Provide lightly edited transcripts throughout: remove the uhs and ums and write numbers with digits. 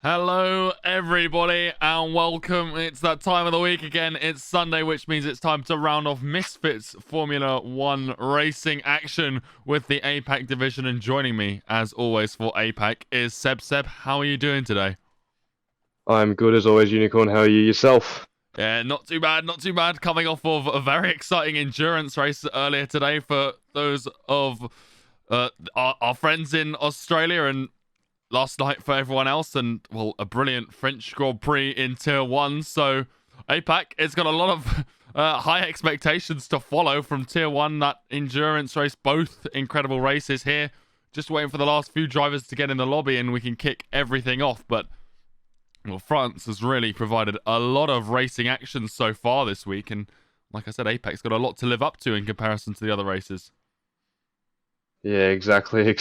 Hello, everybody, and welcome. It's that time of the week again. It's Sunday, which means it's time to round off Misfits Formula One racing action with the APAC division. And joining me, as always, for APAC is Seb. Seb, how are you doing today? I'm good as always, Unicorn. How are you yourself? Yeah, not too bad, not too bad. Coming off of a very exciting endurance race earlier today for those of our friends in Australia, and last night for everyone else, and well, a brilliant French Grand Prix in Tier 1. So APAC, it's got a lot of high expectations to follow from Tier 1, that endurance race. Both incredible races here. Just waiting for the last few drivers to get in the lobby and we can kick everything off. But well, France has really provided a lot of racing action so far this week, and like I said, APAC's got a lot to live up to in comparison to the other races. Yeah, exactly.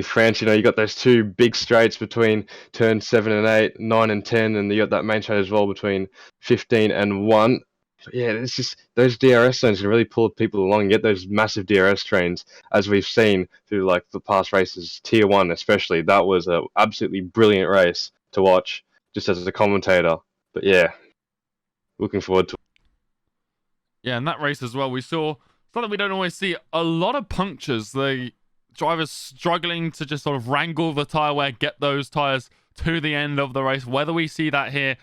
France, you got those two big straights between turn 7 and 8, 9 and 10, and you got that main straight as well between 15 and 1. But yeah, it's just those DRS zones can really pull people along and get those massive DRS trains, as we've seen through like the past races, Tier 1 especially. That was a absolutely brilliant race to watch, just as a commentator. But yeah, looking forward to Yeah, and that race as well, we saw something we don't always see, a lot of punctures. The drivers struggling to just sort of wrangle the tyre wear, get those tyres to the end of the race. Whether we see that here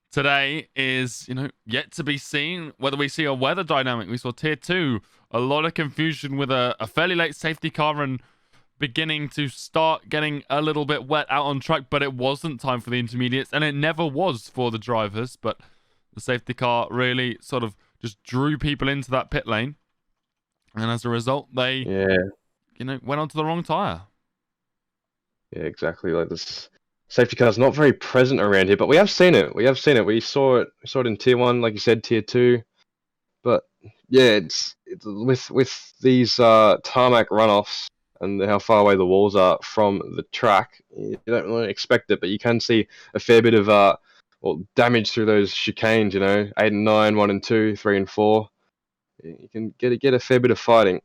today is, yet to be seen. Whether we see a weather dynamic. We saw Tier 2, a lot of confusion with a fairly late safety car and beginning to start getting a little bit wet out on track, but it wasn't time for the intermediates, and it never was for the drivers. But the safety car really sort of just drew people into that pit lane, and as a result, they, yeah. went onto the wrong tire. Yeah, exactly. Like this safety car is not very present around here, but we have seen it. We have seen it. We saw it. We saw it in Tier 1, like you said, Tier 2. But yeah, it's with these tarmac runoffs and how far away the walls are from the track. You don't really expect it, but you can see a fair bit of damage through those chicanes. 8 and 9, 1 and 2, 3 and 4. You can get a fair bit of fighting.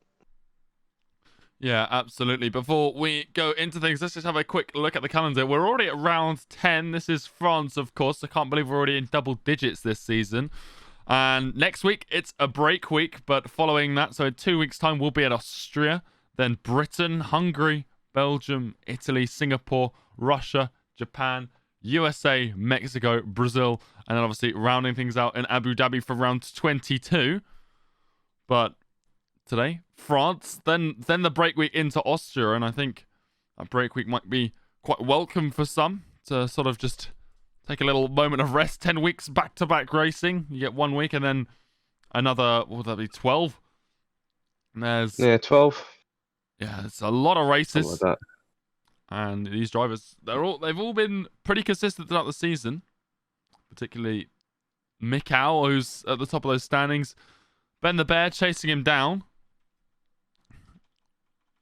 Yeah, absolutely. Before we go into things, let's just have a quick look at the calendar. We're already at round 10. This is France, of course. I can't believe we're already in double digits this season. And next week, it's a break week. But following that, so in 2 weeks' time, we'll be at Austria, then Britain, Hungary, Belgium, Italy, Singapore, Russia, Japan, USA, Mexico, Brazil, and then obviously rounding things out in Abu Dhabi for round 22. But today, France, then the break week into Austria, and I think that break week might be quite welcome for some to sort of just take a little moment of rest. 10 weeks back-to-back racing. You get 1 week and then another, what would that be, 12? And there's, Yeah, 12, yeah, it's a lot of something like races. that. And these drivers, they've all been pretty consistent throughout the season, particularly Mikau, who's at the top of those standings. Ben the Bear chasing him down.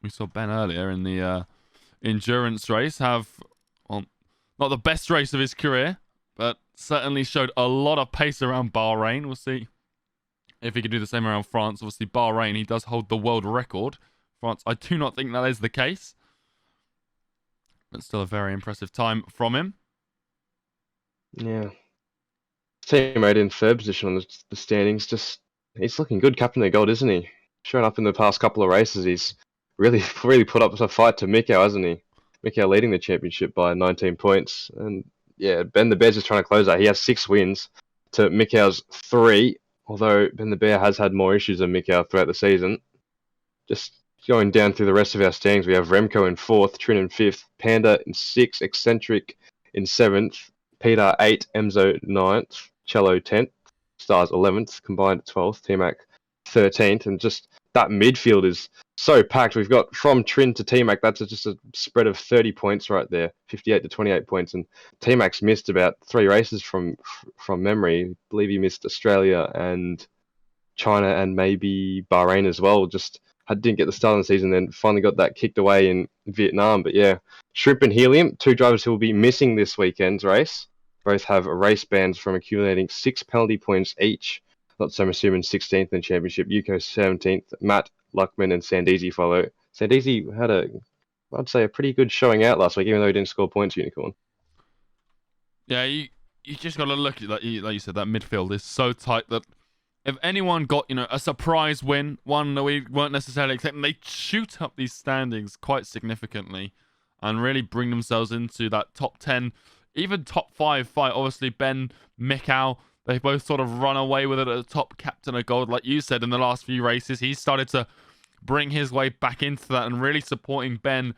We saw Ben earlier in the endurance race have, well, not the best race of his career, but certainly showed a lot of pace around Bahrain. We'll see if he can do the same around France. Obviously, Bahrain, he does hold the world record. France, I do not think that is the case, but still a very impressive time from him. Yeah. Teammate in third position on the standings. Just he's looking good, captain of gold, isn't he? Showing up in the past couple of races, he's really put up a fight to Mikau, hasn't he? Mikau leading the championship by 19 points, and yeah, Ben the Bear's just trying to close that. He has 6 wins to Mikau's 3. Although Ben the Bear has had more issues than Mikau throughout the season. Just going down through the rest of our standings, we have Remco in 4th, Trin in 5th, Panda in 6th, Eccentric in 7th, Peter 8, Emzo 9th, Cello 10th, Stars 11th, combined 12th, T-Mac 13th, and just that midfield is so packed. We've got from Trin to T-Mac, that's just a spread of 30 points right there, 58 to 28 points, and T-Mac's missed about 3 races from memory. I believe he missed Australia and China and maybe Bahrain as well. Just didn't get the start of the season, then finally got that kicked away in Vietnam. But yeah, Shrimp and Helium, 2 drivers who will be missing this weekend's race. Both have race bans from accumulating 6 penalty points each. Not so assuming 16th in the championship, Yuko 17th, Matt Luckman and Sandeezy follow. Sandeezy had I'd say a pretty good showing out last week, even though he didn't score points, Unicorn. Yeah, you just got to look at that. Like you said, that midfield is so tight that if anyone got, a surprise win, one that we weren't necessarily expecting, they shoot up these standings quite significantly and really bring themselves into that top 10, even top 5 fight. Obviously, Ben, Mikau, they both sort of run away with it at the top. Captain of Gold, like you said, in the last few races, he started to bring his way back into that and really supporting Ben,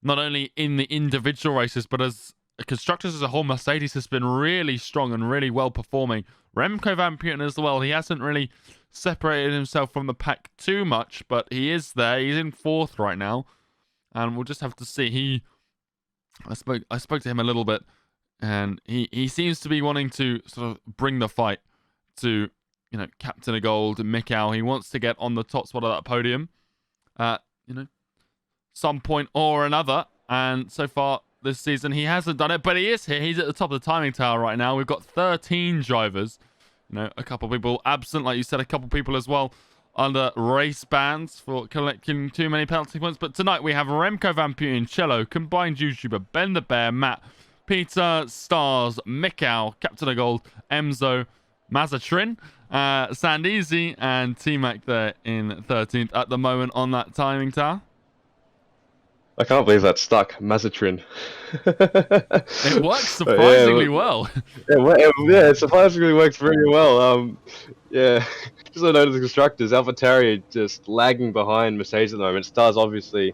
not only in the individual races, but as constructors as a whole. Mercedes has been really strong and really well performing. Remco Van Putten as well. He hasn't really separated himself from the pack too much, but he is there. He's in 4th right now, and we'll just have to see. I spoke to him a little bit, and he seems to be wanting to sort of bring the fight to Captain of Gold and Mikau. He wants to get on the top spot of that podium at some point or another, and so far this season he hasn't done it, but he is here. He's at the top of the timing tower right now. We've got 13 drivers, a couple people absent, like you said, a couple people as well under race bans for collecting too many penalty points. But tonight we have Remco Van Putten, Cello, Combined YouTuber, Ben the Bear, Matt, Peter, Stars, Mikau, Captain of Gold, Emzo, Mazatrin, Sandeezy, and T-Mac there in 13th at the moment on that timing tower. I can't believe that stuck. Mazatrin. It works surprisingly well. Yeah, it surprisingly works very well. Yeah, just a note of the constructors. AlphaTauri just lagging behind Mercedes at the moment. Stars obviously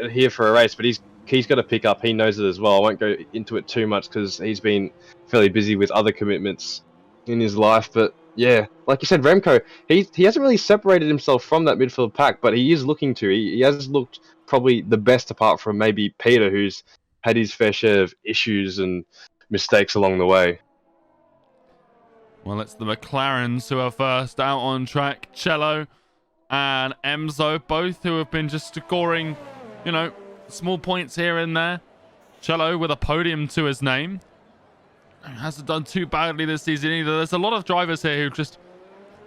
here for a race, but he's got to pick up. He knows it as well. I won't go into it too much because he's been fairly busy with other commitments in his life. But yeah, like you said, Remco, he hasn't really separated himself from that midfield pack, but he is looking to. He has looked probably the best apart from maybe Peter, who's had his fair share of issues and mistakes along the way. Well, it's the McLarens who are first out on track. Cello and Emzo, both who have been just scoring, small points here and there. Cello with a podium to his name. Hasn't done too badly this season either. There's a lot of drivers here who just...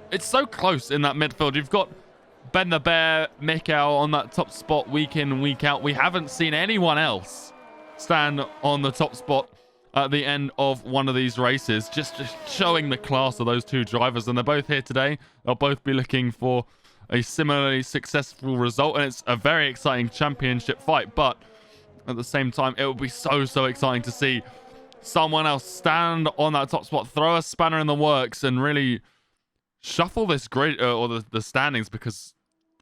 It's so close in that midfield. You've got Ben the Bear, Mikau on that top spot week in and week out. We haven't seen anyone else stand on the top spot at the end of one of these races. Just showing the class of those two drivers. And they're both here today. They'll both be looking for a similarly successful result. And it's a very exciting championship fight. But at the same time, it will be so exciting to see someone else stand on that top spot, throw a spanner in the works, and really shuffle this grid or the standings, because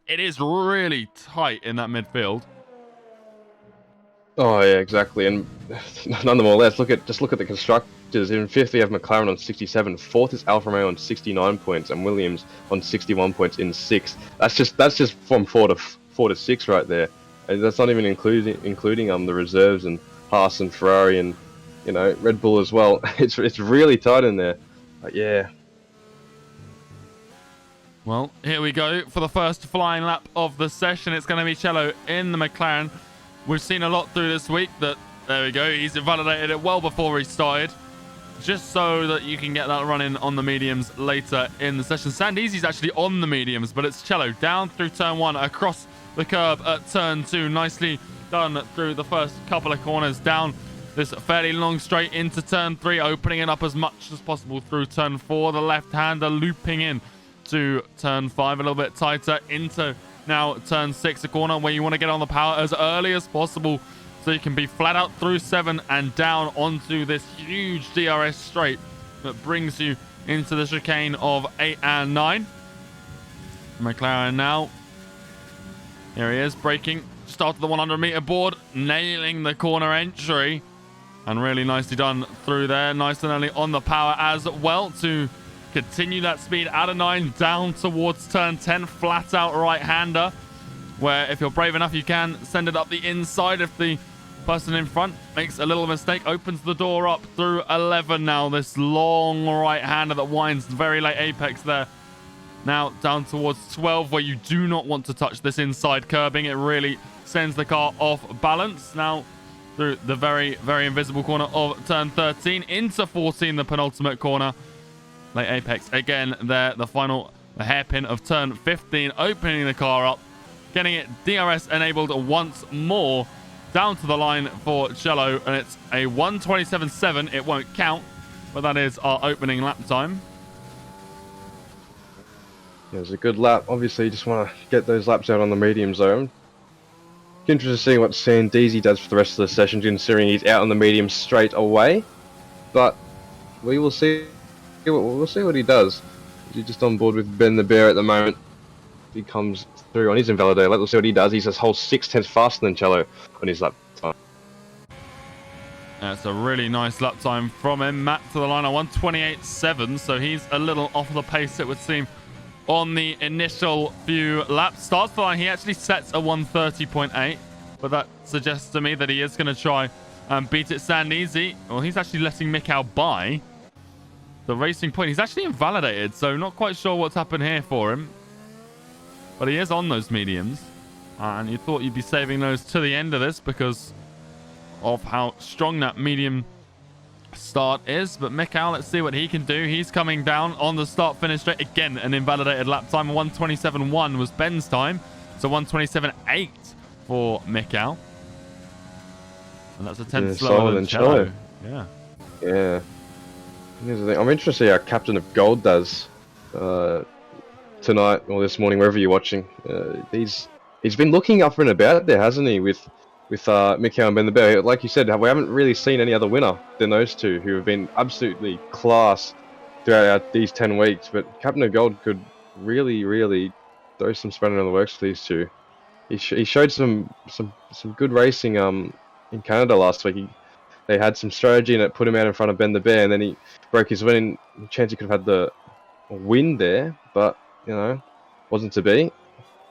it is really tight in that midfield. Oh yeah, exactly. And nonetheless, look at the constructors. In 5th, we have McLaren on 67. 4th is Alfa Romeo on 69 points, and Williams on 61 points in 6th. That's just from 4 to 6 right there. And that's not even including the reserves and Haas and Ferrari and Red Bull as well. It's really tight in there. But yeah. Well, here we go for the first flying lap of the session. It's going to be Cello in the McLaren. We've seen a lot through this week that, there we go, he's validated it well before he started, just so that you can get that run in on the mediums later in the session. Sandeezy's actually on the mediums, but it's Cello down through turn 1, across the curb at turn 2. Nicely done through the first couple of corners, down this fairly long straight into turn 3, opening it up as much as possible through turn 4. The left-hander looping in to turn 5, a little bit tighter into now turn 6, a corner where you want to get on the power as early as possible so you can be flat out through 7 and down onto this huge DRS straight that brings you into the chicane of 8 and 9. McLaren now, here he is, braking just after the 100-meter board, nailing the corner entry, and really nicely done through there, nice and early on the power as well to continue that speed out of 9 down towards turn 10. Flat out right-hander, where if you're brave enough, you can send it up the inside. If the person in front makes a little mistake, opens the door up through 11 now. This long right-hander that winds very late apex there. Now down towards 12, where you do not want to touch this inside curbing. It really sends the car off balance. Now through the very invisible corner of turn 13 into 14, the penultimate corner. Late apex again there, the final hairpin of turn 15, opening the car up, getting it DRS enabled once more, down to the line for Cello, and it's a 1:27.7. It won't count, but that is our opening lap time. Yeah, it was a good lap. Obviously, you just want to get those laps out on the medium zone. Interested to see what Sandeezy does for the rest of the session, considering he's out on the medium straight away. But we will see. We'll see what he does. He's just on board with Ben the Bear at the moment. He comes through on his invalidator. Let's see what he does. He's a whole 6/10 faster than Cello on his lap time. That's a really nice lap time from him. Matt to the line on 1:28.7, so he's a little off the pace, it would seem, on the initial few laps. Starts the line, he actually sets a 1:30.8, but that suggests to me that he is going to try and beat it Sandeezy. Well, he's actually letting Mikau by the racing point. He's actually invalidated, so not quite sure what's happened here for him. But he is on those mediums, and you thought you'd be saving those to the end of this because of how strong that medium start is. But Mikau, let's see what he can do. He's coming down on the start-finish straight. Again, an invalidated lap time. 1:27.1 was Ben's time, so 1:27.8 for Mikau. And that's a 10 slower than Cello. Yeah. Yeah. Here's the thing. I'm interested to see how Captain of Gold does tonight or this morning, wherever you're watching. He's been looking up and about there, hasn't he? With Mikau and Ben the Bear. Like you said, we haven't really seen any other winner than those two, who have been absolutely class throughout these 10 weeks. But Captain of Gold could really, really throw some spanner in the works for these two. He showed some good racing in Canada last week. They had some strategy and it put him out in front of Ben the Bear, and then he broke his win. Chance he could have had the win there, but you know, wasn't to be.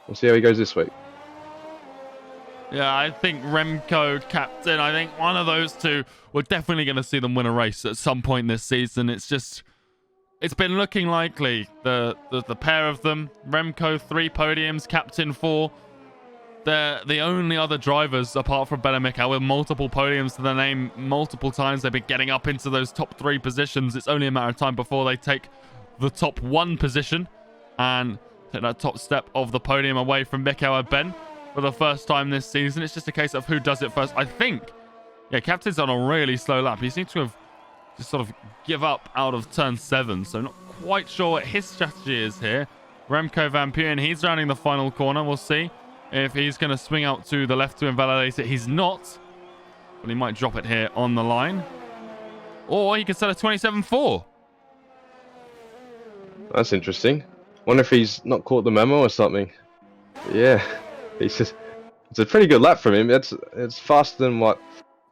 We'll see how he goes this week. Yeah, I think Remco, Captain, I think one of those two, we're definitely going to see them win a race at some point this season. It's been looking likely. The pair of them, Remco 3 podiums, Captain 4. They're the only other drivers apart from Ben and Mikau with multiple podiums to their name multiple times. They've been getting up into those top 3 positions. It's only a matter of time before they take the top 1 position and take that top step of the podium away from Mikau and Ben for the first time this season. It's just a case of who does it first. I think, yeah, Captain's on a really slow lap. He seems to have just sort of give up out of turn 7, so not quite sure what his strategy is here. Remco Van Puyen, he's rounding the final corner. We'll see if he's going to swing out to the left to invalidate it. He's not, but he might drop it here on the line. Or he could set a 27.4. That's interesting. Wonder if he's not caught the memo or something. Yeah, it's a pretty good lap from him. It's faster than what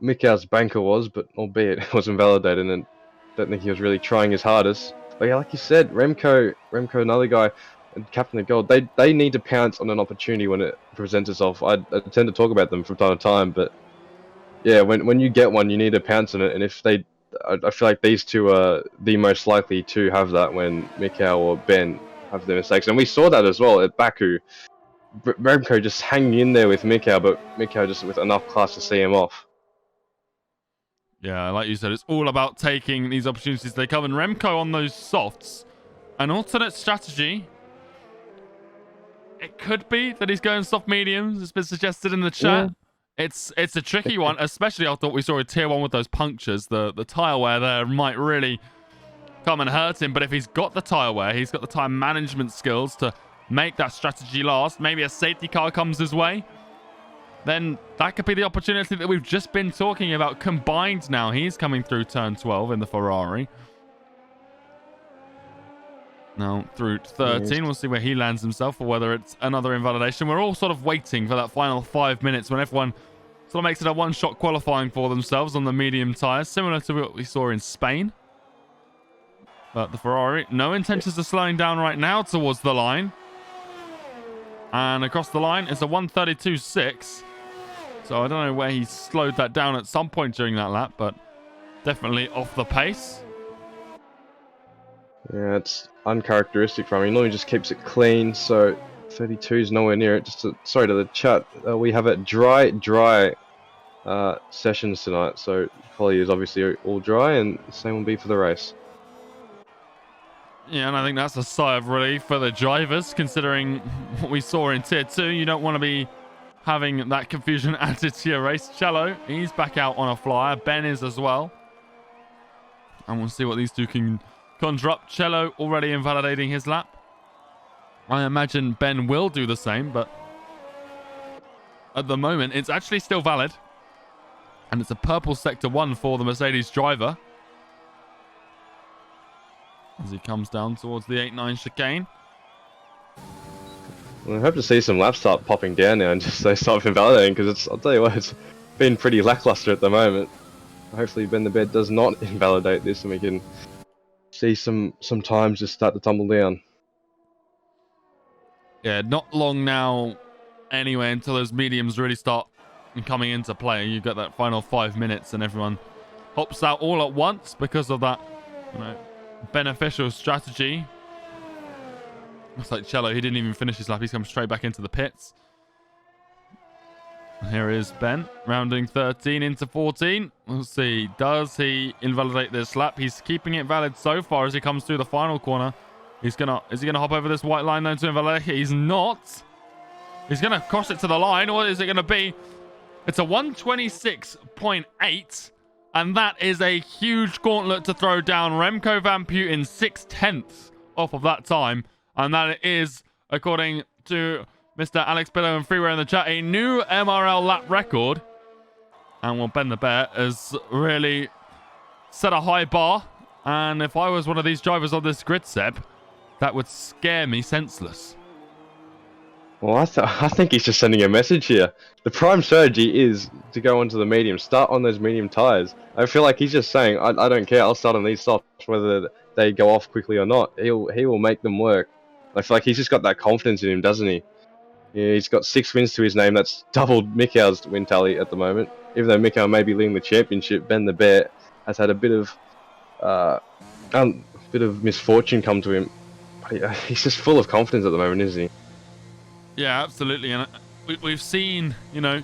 Mikau's banker was, but albeit it was invalidated, and don't think he was really trying his hardest. But yeah, like you said, Remco, another guy, and Captain of Gold, they need to pounce on an opportunity when it presents itself. I tend to talk about them from time to time, but yeah, when you get one, you need to pounce on it. And if they, I feel like these two are the most likely to have that when Mikau or Ben have their mistakes. And we saw that as well at Baku. Remco just hanging in there with Mikau, but Mikau just with enough class to see him off. Yeah, like you said, it's all about taking these opportunities they come. And Remco on those softs, an alternate strategy. It could be that he's going soft mediums. It's been suggested in the chat. Yeah. It's a tricky one, especially after what we saw in Tier 1 with those punctures. The tyre wear there might really come and hurt him. But if he's got the tyre wear, he's got the tyre management skills to make that strategy last. Maybe a safety car comes his way. Then that could be the opportunity that we've just been talking about combined now. He's coming through turn 12 in the Ferrari. Now through 13, we'll see where he lands himself or whether it's another invalidation. We're all sort of waiting for that final 5 minutes when everyone sort of makes it a one-shot qualifying for themselves on the medium tyres, similar to what we saw in Spain. But the Ferrari, no intentions of slowing down right now towards the line. And across the line is a 1:32.6. So I don't know where he slowed that down at some point during that lap, but definitely off the pace. Yeah, it's uncharacteristic from him. He normally just keeps it clean, so 32 is nowhere near it. Sorry to the chat. We have a dry sessions tonight, so quality is obviously all dry, and the same will be for the race. Yeah, and I think that's a sigh of relief for the drivers, considering what we saw in Tier 2. You don't want to be having that confusion added to your race. Cello, he's back out on a flyer. Ben is as well. And we'll see what these two can conjure up. Cello already invalidating his lap. I imagine Ben will do the same, but at the moment, it's actually still valid. And it's a purple sector 1 for the Mercedes driver. As he comes down towards the 8-9 chicane. I hope to see some laps start popping down now and just they start invalidating, because I'll tell you what, it's been pretty lackluster at the moment. Hopefully Ben the Bed does not invalidate this and we can see some times just start to tumble down. Yeah, not long now anyway until those mediums really start coming into play. You've got that final 5 minutes and everyone hops out all at once because of that, you know, beneficial strategy. Looks like Cello, he didn't even finish his lap. He's come straight back into the pits. Here is Ben, rounding 13 into 14. We'll see. Does he invalidate this lap? He's keeping it valid so far as he comes through the final corner. Is he gonna hop over this white line though to invalidate? He's not. He's gonna cross it to the line. What is it gonna be? It's a 126.8, and that is a huge gauntlet to throw down. Remco Van Putten 6/10 off of that time, and that is, according to Mr. Alex Billow and Freeware in the chat, a new MRL lap record. And well, Ben the Bear has really set a high bar. And if I was one of these drivers on this grid, Seb, that would scare me senseless. Well, I think he's just sending a message here. The prime strategy is to go onto the medium, start on those medium tyres. I feel like he's just saying, I don't care, I'll start on these softs, whether they go off quickly or not. He will make them work. I feel like he's just got that confidence in him, doesn't he? Yeah, he's got 6 wins to his name. That's doubled Mikau's win tally at the moment. Even though Mikau may be leading the championship, Ben the Bear has had a bit of misfortune come to him. But he's just full of confidence at the moment, isn't he? Yeah, absolutely. And we've seen, you know,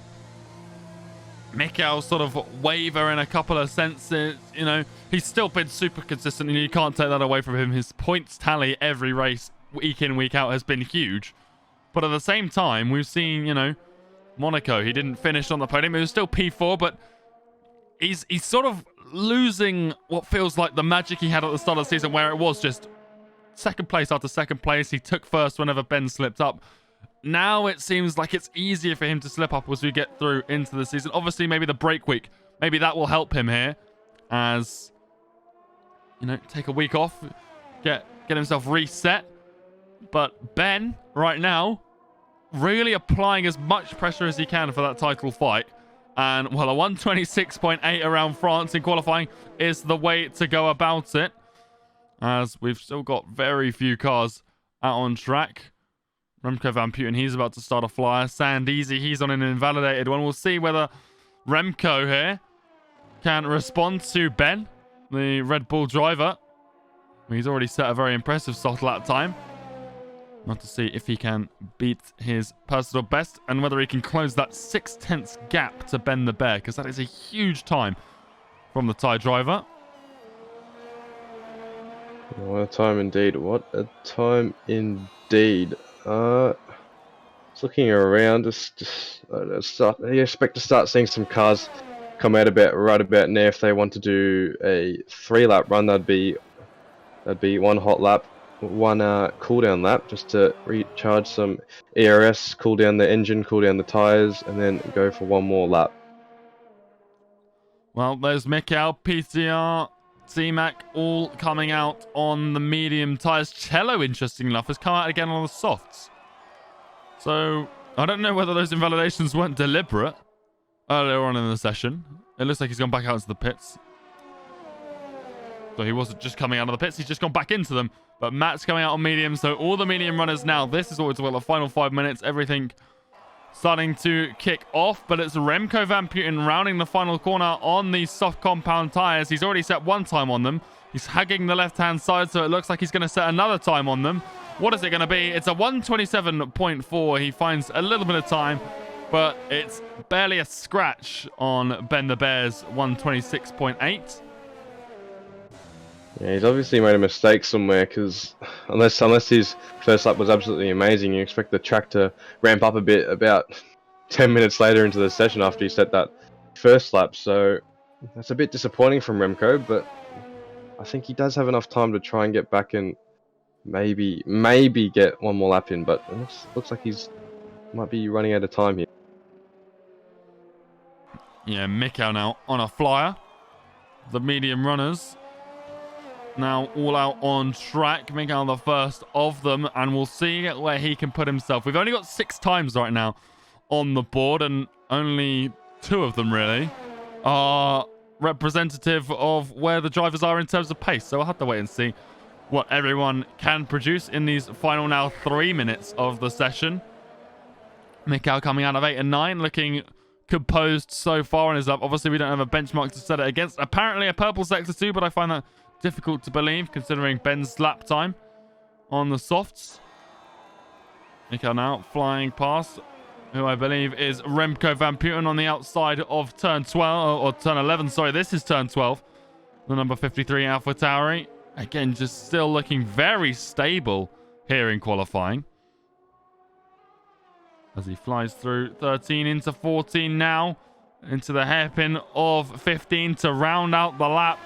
Mikau sort of waver in a couple of senses. You know, he's still been super consistent, and you can't take that away from him. His points tally every race, week in, week out, has been huge. But at the same time, we've seen, you know, Monaco. He didn't finish on the podium. He was still P4, but he's sort of losing what feels like the magic he had at the start of the season, where it was just second place after second place. He took first whenever Ben slipped up. Now it seems like it's easier for him to slip up as we get through into the season. Obviously, maybe the break week, maybe that will help him here as, you know, take a week off, get himself reset. But Ben, right now, really applying as much pressure as he can for that title fight. And, well, a 126.8 around France in qualifying is the way to go about it, as we've still got very few cars out on track. Remco Van Putten, he's about to start a flyer. Sandeezy, he's on an invalidated one. We'll see whether Remco here can respond to Ben, the Red Bull driver. He's already set a very impressive soft lap time. Not to see if he can beat his personal best and whether he can close that 6/10 gap to Ben the Bear, because that is a huge time from the Thai driver. What a time indeed. What a time indeed. Just looking around, you expect to start seeing some cars come out right about now. If they want to do a 3-lap run, that'd be one hot lap, one cool down lap, just to recharge some ERS, cool down the engine, cool down the tires, and then go for one more lap. Well, there's Mikau, PTR, C-Mac, all coming out on the medium tyres. Cello, interesting enough, has come out again on the softs. So, I don't know whether those invalidations weren't deliberate earlier on in the session. It looks like he's gone back out to the pits. So he wasn't just coming out of the pits, he's just gone back into them. But Matt's coming out on medium, so all the medium runners now, this is what it's about, the final 5 minutes, everything starting to kick off. But it's Remco Van Putten rounding the final corner on these soft compound tyres. He's already set one time on them. He's hugging the left-hand side, so it looks like he's going to set another time on them. What is it going to be? It's a 127.4. He finds a little bit of time, but it's barely a scratch on Ben the Bear's 126.8. Yeah, he's obviously made a mistake somewhere, because unless his first lap was absolutely amazing, you expect the track to ramp up a bit about 10 minutes later into the session after he set that first lap. So that's a bit disappointing from Remco, but I think he does have enough time to try and get back and maybe get one more lap in. But it looks like he's might be running out of time here. Yeah, Mikkel now on a flyer. The medium runners now all out on track. Mikkel the first of them, and we'll see where he can put himself. We've only got 6 times right now on the board, and only 2 of them really are representative of where the drivers are in terms of pace. So we'll have to wait and see what everyone can produce in these final now 3 minutes of the session. Mikkel coming out of 8 and 9, looking composed so far on his lap. Obviously, we don't have a benchmark to set it against. Apparently, a purple sector too, but I find that difficult to believe considering Ben's lap time on the softs. Mikkel now flying past, who I believe is Remco Van Putten on the outside of turn 12, or turn 11. Sorry, this is turn 12. The number 53 AlphaTauri. Again, just still looking very stable here in qualifying. As he flies through 13 into 14 now. Into the hairpin of 15 to round out the lap.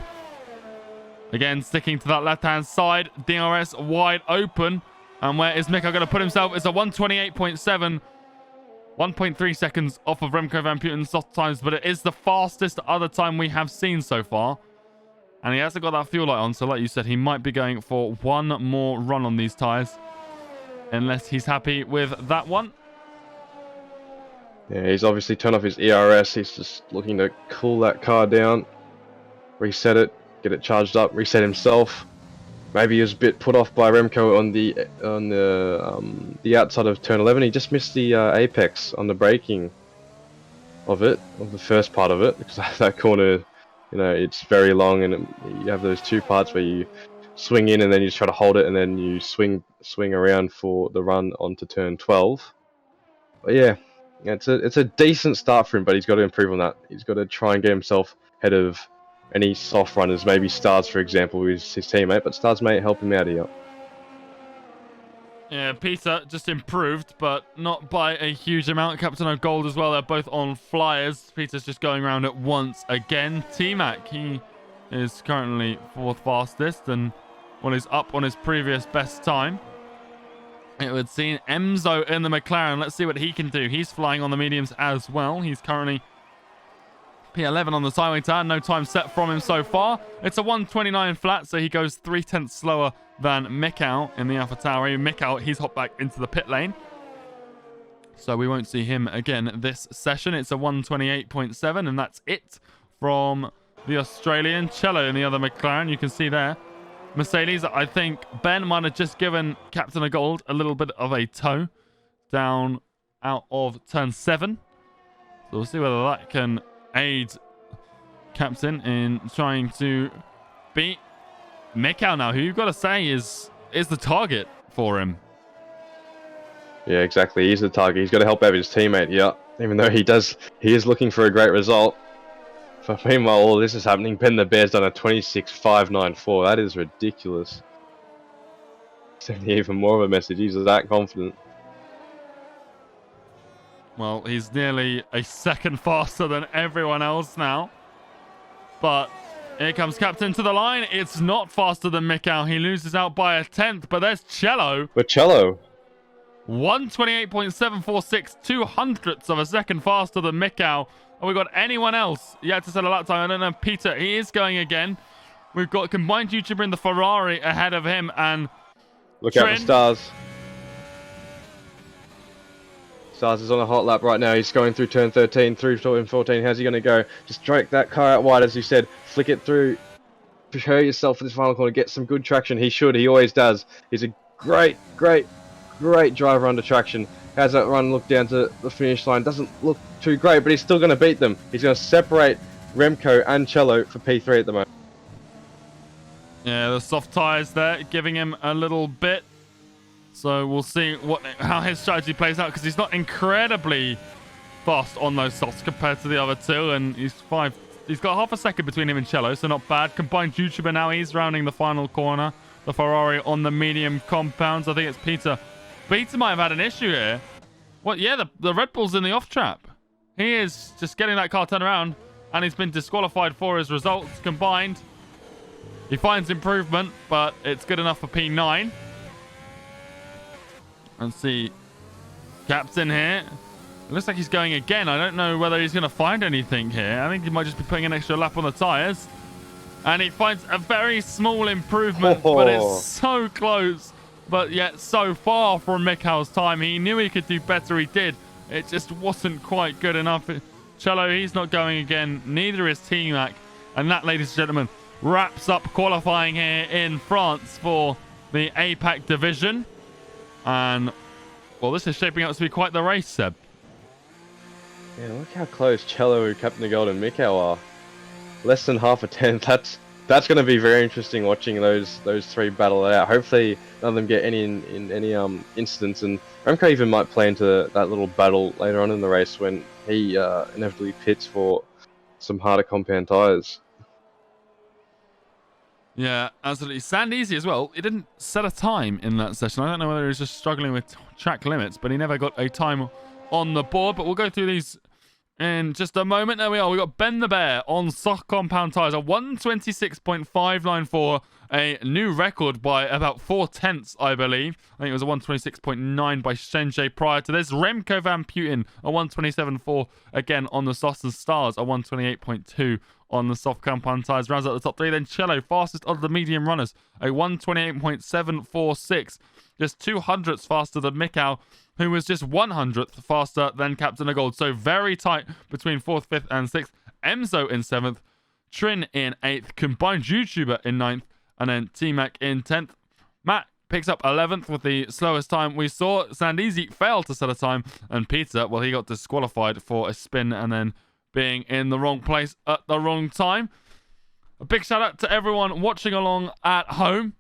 Again, sticking to that left-hand side. DRS wide open. And where is Mikkel going to put himself? It's a 128.7. 1.3 seconds off of Remco Van Putten's soft times. But it is the fastest other time we have seen so far. And he hasn't got that fuel light on. So like you said, he might be going for one more run on these tyres. Unless he's happy with that one. Yeah, he's obviously turned off his ERS. He's just looking to cool that car down, reset it, get it charged up, reset himself. Maybe he was a bit put off by Remco on the outside of turn 11. He just missed the apex on the braking of the first part of it, because that corner, you know, it's very long, and you have those 2 parts where you swing in and then you try to hold it, and then you swing around for the run onto turn 12. But yeah. It's a decent start for him, but he's got to improve on that. He's got to try and get himself ahead of any soft runners, maybe Stars, for example, who's his teammate, but Stars may help him out here. Yeah, Peter just improved, but not by a huge amount. Captain of Gold as well, they're both on flyers. Peter's just going around it once again. T-Mac, he is currently 4th fastest, and well, he's up on his previous best time. It would seem Emzo in the McLaren. Let's see what he can do. He's flying on the mediums as well. He's currently P11 on the timing turn. No time set from him so far. It's a 129 flat, so he goes 3/10 slower than Mikkel in the AlphaTauri. Mikkel, he's hopped back into the pit lane. So we won't see him again this session. It's a 128.7, and that's it from the Australian. Cello in the other McLaren, you can see there. Mercedes, I think Ben might have just given Captain of Gold a little bit of a tow down out of turn 7. So we'll see whether that can aid Captain in trying to beat Mikkel now, who you've got to say is the target for him. Yeah, exactly. He's the target. He's got to help out his teammate, yeah. Even though he is looking for a great result. But meanwhile, all this is happening. Ben the Bear's done a 26.594. That is ridiculous. Sending even more of a message. He's that confident. Well, he's nearly a second faster than everyone else now. But here comes Captain to the line. It's not faster than Mikkel. He loses out by a 10th. But there's Cello. But Cello. 128.746. 200ths of a second faster than Mikkel. Have we got anyone else yet to set a lap time? I don't know. Peter, he is going again. We've got combined YouTuber in the Ferrari ahead of him, and look out for Stars. Stars is on a hot lap right now. He's going through turn 13, through turn 14. How's he going to go? Just drag that car out wide, as you said. Flick it through. Prepare yourself for this final corner. Get some good traction. He should. He always does. He's a great driver under traction. How's that run look down to the finish line? Doesn't look too great, but he's still going to beat them. He's going to separate Remco and Cello for P3 at the moment. Yeah, the soft tyres there, giving him a little bit. So we'll see how his strategy plays out, because he's not incredibly fast on those softs compared to the other two, and he's got half a second between him and Cello, so not bad. Combined YouTuber now, he's rounding the final corner. The Ferrari on the medium compounds. I think it's Peter. Peter might have had an issue here. What? Yeah, the Red Bull's in the off trap. He is just getting that car turned around, and he's been disqualified for his results combined. He finds improvement, but it's good enough for P9. Let's see. Captain here. It looks like he's going again. I don't know whether he's going to find anything here. I think he might just be putting an extra lap on the tyres. And he finds a very small improvement, but it's so close. But yet so far from Mikhail's time. He knew he could do better. He did. It just wasn't quite good enough. Cello, he's not going again. Neither is T-Mac. And that, ladies and gentlemen, wraps up qualifying here in France for the APAC division. And, well, this is shaping up to be quite the race, Seb. Yeah, look how close Cello, Captain of Gold, and Mikhail are. Less than half a tenth. That's going to be very interesting watching those three battle it out. Hopefully none of them get any in any incidents, and Remco even might play into that little battle later on in the race when he inevitably pits for some harder compound tyres. Yeah, absolutely. Sandeasy as well. He didn't set a time in that session. I don't know whether he was just struggling with track limits, but he never got a time on the board. But we'll go through these in just a moment. There we are. We got Ben the Bear on soft compound tyres, a 126.594, a new record by about 4/10, I believe. I think it was a 126.9 by Shenjie prior to this. Remco Van Putten, a 127.4 again on the softs, and Stars, a 128.2 on the soft compound tyres. Rounds out the top three. Then Cello, fastest of the medium runners, a 128.746, just 200ths faster than Mikhail, who was just 100th faster than Captain of Gold. So very tight between 4th, 5th, and 6th. Emzo in 7th. Trin in 8th. Combined YouTuber in 9th. And then T-Mac in 10th. Matt picks up 11th with the slowest time we saw. Sandeasy failed to set a time. And Peter, well, he got disqualified for a spin and then being in the wrong place at the wrong time. A big shout out to everyone watching along at home.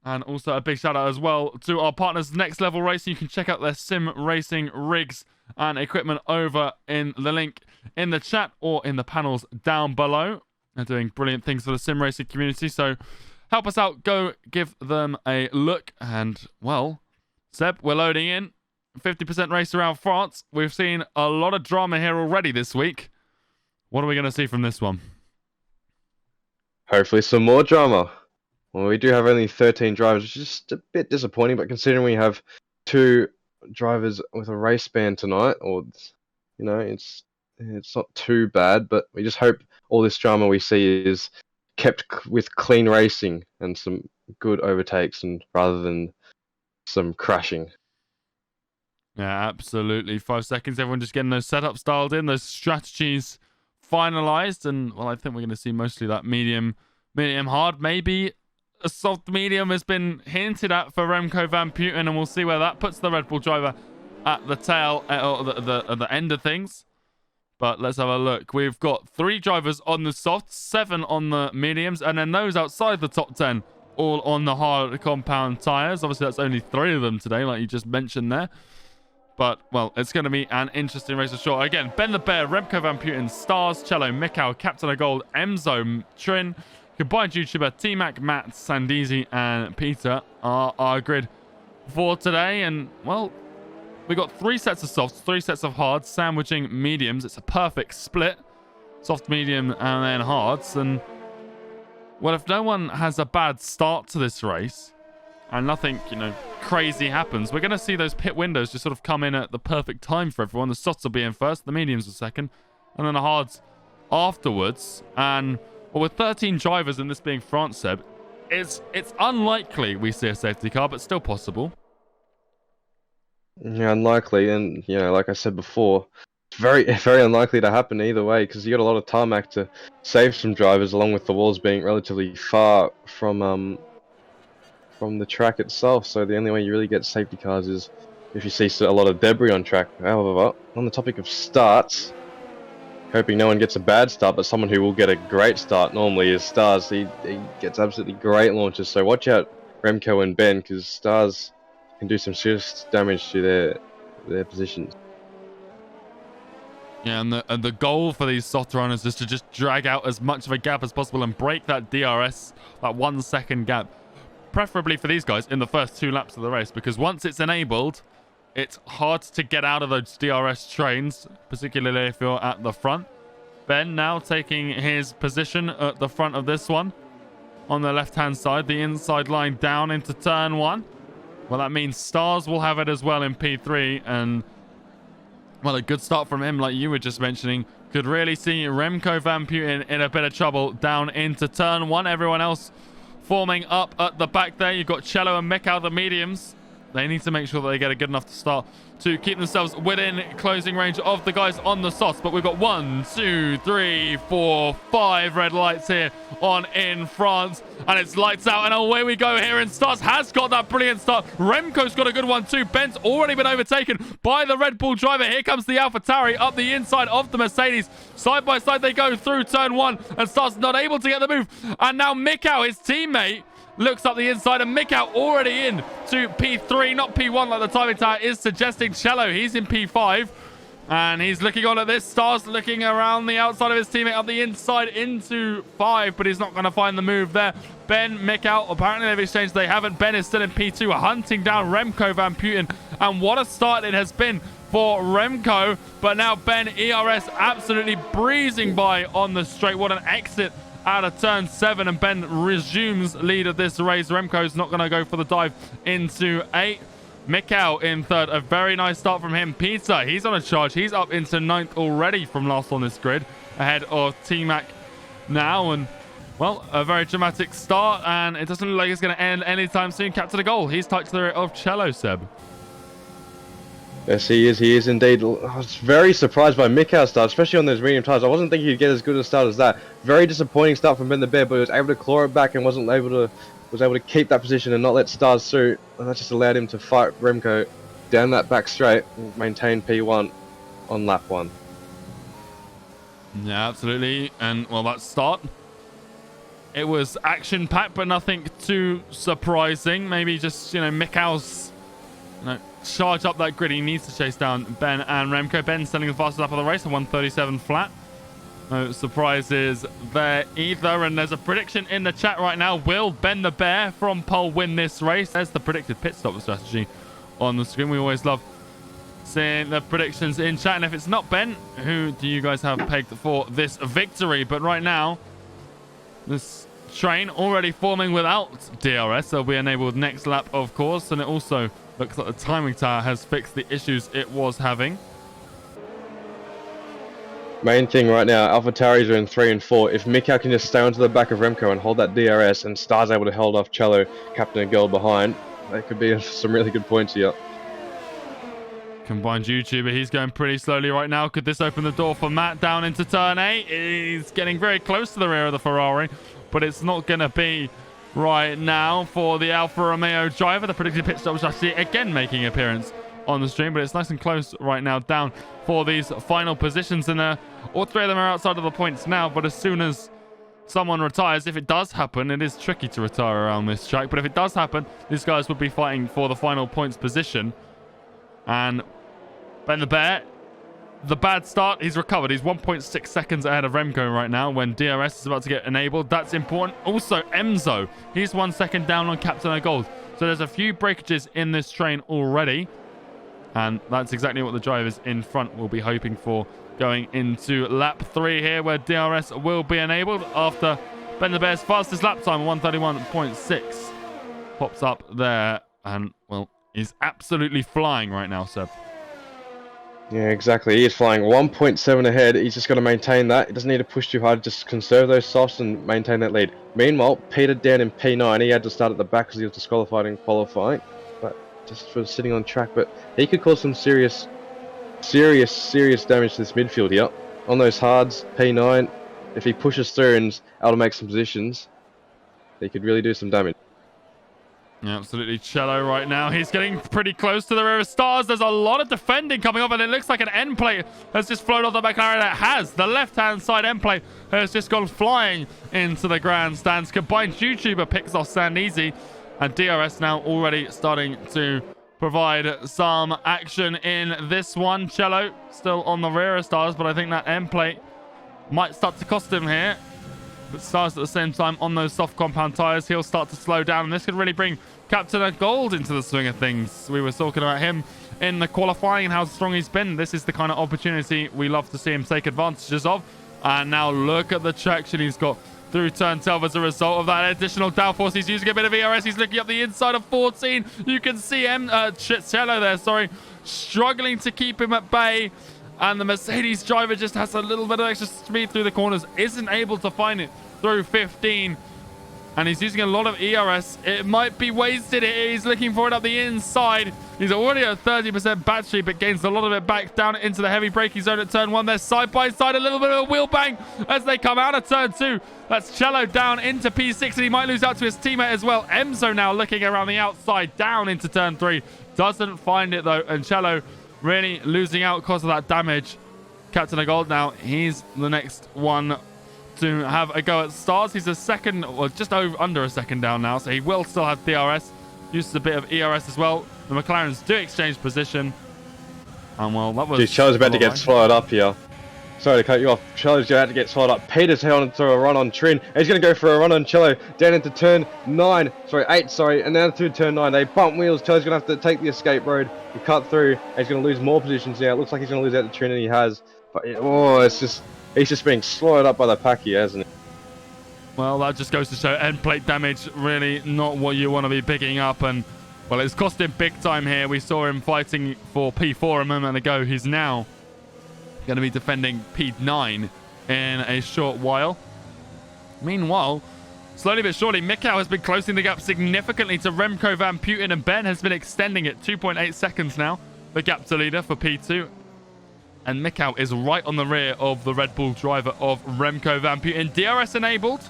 And also a big shout out as well to our partners, Next Level Racing. You can check out their sim racing rigs and equipment over in the link in the chat or in the panels down below. They're doing brilliant things for the sim racing community. So help us out. Go give them a look. And, well, Seb, we're loading in. 50% race around France. We've seen a lot of drama here already this week. What are we going to see from this one? Hopefully some more drama. Well, we do have only 13 drivers, which is just a bit disappointing, but considering we have 2 drivers with a race ban tonight, or, you know, it's not too bad, but we just hope all this drama we see is kept with clean racing and some good overtakes, and rather than some crashing. Yeah, absolutely. 5 seconds, everyone just getting those setups dialed in, those strategies finalized, and, well, I think we're going to see mostly that medium hard, maybe a soft medium has been hinted at for Remco Van Putten, and we'll see where that puts the Red Bull driver at the tail, or the end of things. But let's have a look. We've got 3 drivers on the softs, 7 on the mediums, and then those outside the top 10, all on the hard compound tyres. Obviously, that's only 3 of them today, like you just mentioned there. But, well, it's going to be an interesting race for sure. Again, Ben the Bear, Remco Van Putten, Stars, Cello, Mikhail, Captain of Gold, Emzo, Trin, Combined YouTuber, T-Mac, Matt, Sandeasy, and Peter are our grid for today. And, well, we got 3 sets of softs, 3 sets of hards, sandwiching mediums. It's a perfect split. Soft, medium, and then hards. And, well, if no one has a bad start to this race and nothing, you know, crazy happens, we're going to see those pit windows just sort of come in at the perfect time for everyone. The softs will be in first, the mediums will second, and then the hards afterwards. And, well, with 13 drivers and this being France, Seb, it's unlikely we see a safety car, but still possible. Yeah, unlikely, and, you know, like I said before, it's very unlikely to happen either way, because you got a lot of tarmac to save some drivers, along with the walls being relatively far from the track itself. So the only way you really get safety cars is if you see a lot of debris on track. However, on the topic of starts, hoping no one gets a bad start, but someone who will get a great start normally is Stars. He gets absolutely great launches, so watch out, Remco and Ben, because Stars can do some serious damage to their positions. Yeah, and the goal for these soft runners is to just drag out as much of a gap as possible and break that DRS, that 1 second gap. Preferably for these guys in the first 2 laps of the race, because once it's enabled, It's hard to get out of those DRS trains, particularly if you're at the front. Ben now taking his position at the front of this one. On the left-hand side, the inside line down into turn 1. Well, that means Stars will have it as well in P3. And, well, a good start from him, like you were just mentioning, could really see Remco Van Putten in a bit of trouble down into turn 1. Everyone else forming up at the back there. You've got Cello and Mick out the mediums. They need to make sure that they get a good enough to start to keep themselves within closing range of the guys on the SOS. But we've got 1, 2, 3, 4, 5 red lights here on in France. And it's lights out and away we go here. And Stars has got that brilliant start. Remco's got a good one too. Ben's already been overtaken by the Red Bull driver. Here comes the AlphaTauri up the inside of the Mercedes. Side by side they go through turn 1. And Stars not able to get the move. And now Mikau, his teammate, looks up the inside, and Mikau already in to P3, not P1 like the timing tower is suggesting. Cello, he's in P5, and he's looking on at this. Stars looking around the outside of his teammate up the inside into 5, but he's not going to find the move there. Ben, Mikau, apparently they've exchanged. They haven't. Ben is still in P2, hunting down Remco Van Putten, and what a start it has been for Remco. But now Ben, ERS absolutely breezing by on the straight. What an exit out of turn 7, and Ben resumes lead of this race. Remco's not going to go for the dive into 8. Mikau in 3rd. A very nice start from him. Peter, he's on a charge. He's up into 9th already from last on this grid, ahead of T-Mac now. And, well, a very dramatic start, and it doesn't look like it's going to end anytime soon. Captain a goal. He's touched the rear of Cello, Seb. Yes, he is. He is indeed. I was very surprised by Mikau's start, especially on those medium tires. I wasn't thinking he'd get as good a start as that. Very disappointing start from Ben the Bear, but he was able to claw it back and was able to keep that position and not let Stars through. And that just allowed him to fight Remco down that back straight and maintain P1 on lap 1. Yeah, absolutely. And, well, that start, it was action-packed, but nothing too surprising. Maybe just, Mikau's, charge up that grid. He needs to chase down Ben and Remco. Ben selling the fastest lap of the race, a 1:37 flat. No surprises there either. And there's a prediction in the chat right now. Will Ben the Bear from pole win this race? There's the predicted pit stop strategy on the screen. We always love seeing the predictions in chat. And if it's not Ben, who do you guys have pegged for this victory? But right now, this train already forming without DRS. They'll be enabled next lap, of course. And it also looks like the timing tower has fixed the issues it was having. Main thing right now, AlphaTauris are in 3 and 4. If Mikau can just stay onto the back of Remco and hold that DRS, and Star's able to hold off Cello, Captain and Gold behind, they could be some really good points here. Combined YouTuber, he's going pretty slowly right now. Could this open the door for Matt down into turn 8? He's getting very close to the rear of the Ferrari, but it's not going to be right now for the Alfa Romeo driver. The predicted pit stop strategy again making an appearance on the stream, but it's nice and close right now down for these final positions. And all 3 of them are outside of the points now, but as soon as someone retires, if it does happen, it is tricky to retire around this track, but if it does happen, these guys would be fighting for the final points position. And Ben the Bear, the bad start, he's recovered. He's 1.6 seconds ahead of Remco right now when DRS is about to get enabled. That's important. Also, Emzo, he's 1 second down on Captain of Gold. So there's a few breakages in this train already. And that's exactly what the drivers in front will be hoping for going into lap 3 here, where DRS will be enabled after Ben the Bear's fastest lap time, 1:31.6, pops up there. And, well, he's absolutely flying right now, Seb. Yeah, exactly. He is flying 1.7 ahead. He's just got to maintain that. He doesn't need to push too hard. Just conserve those softs and maintain that lead. Meanwhile, Peter down in P9. He had to start at the back because he was disqualified in qualifying, but just for sitting on track. But he could cause some serious damage to this midfield here. On those hards, P9, if he pushes through and is able to make some positions, he could really do some damage. Yeah, absolutely. Cello right now, he's getting pretty close to the rear of Stars. There's a lot of defending coming up, and it looks like an end plate has just flown off the McLaren. It has. The left-hand side end plate has just gone flying into the grandstands. Combined YouTuber picks off Sandeezy, and DRS now already starting to provide some action in this one. Cello still on the rear of Stars, but I think that end plate might start to cost him here. But Stars at the same time on those soft compound tyres, he'll start to slow down, and this could really bring Captain of Gold into the swing of things. We were talking about him in the qualifying and how strong he's been. This is the kind of opportunity we love to see him take advantages of. And now look at the traction he's got through turn 12 as a result of that additional downforce. He's using a bit of ERS. He's looking up the inside of 14. You can see Cello there, sorry, struggling to keep him at bay. And the Mercedes driver just has a little bit of extra speed through the corners. Isn't able to find it through 15. And he's using a lot of ERS. It might be wasted. He's looking for it up the inside. He's already at 30% battery, but gains a lot of it back down into the heavy braking zone at turn 1. They're side by side. A little bit of a wheel bang as they come out of turn 2. That's Cello down into P6, and he might lose out to his teammate as well. Emzo now looking around the outside, down into turn 3. Doesn't find it, though, and Cello really losing out because of that damage. Captain of Gold now, he's the next one to have a go at Stars. He's a second, or just under a second down now, so he will still have DRS. Uses a bit of ERS as well. The McLarens do exchange position. And well, that was... Geez, Charlie's about to get slowed up here. Sorry to cut you off. Charlie's about to get slowed up. Peter's heading to a run on Trin. He's going to go for a run on Cello. Down into turn 8, and down through turn 9. They bump wheels. Charlie's going to have to take the escape road. He cut through. He's going to lose more positions now. It looks like he's going to lose out to Trin, and he has. But, oh, it's just... He's just being slowed up by the pack here, hasn't he? Well, that just goes to show end plate damage, really not what you want to be picking up. And, well, it's cost him big time here. We saw him fighting for P4 a moment ago. He's now going to be defending P9 in a short while. Meanwhile, slowly but surely, Mikau has been closing the gap significantly to Remco Van Putten, and Ben has been extending it 2.8 seconds now. The gap to leader for P2. And Mikau is right on the rear of the Red Bull driver of Remco Van Putten. DRS enabled.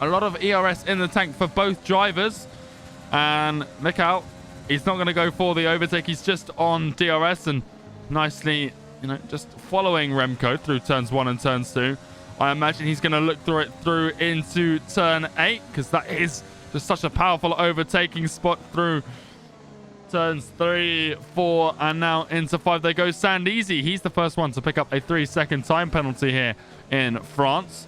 A lot of ERS in the tank for both drivers. And Mikau, he's not going to go for the overtake. He's just on DRS and nicely, just following Remco through turns 1 and turns 2. I imagine he's going to look through into turn 8, because that is just such a powerful overtaking spot through turns 3, 4, and now into 5. They go Sand Easy. He's the first one to pick up a 3-second time penalty here in France.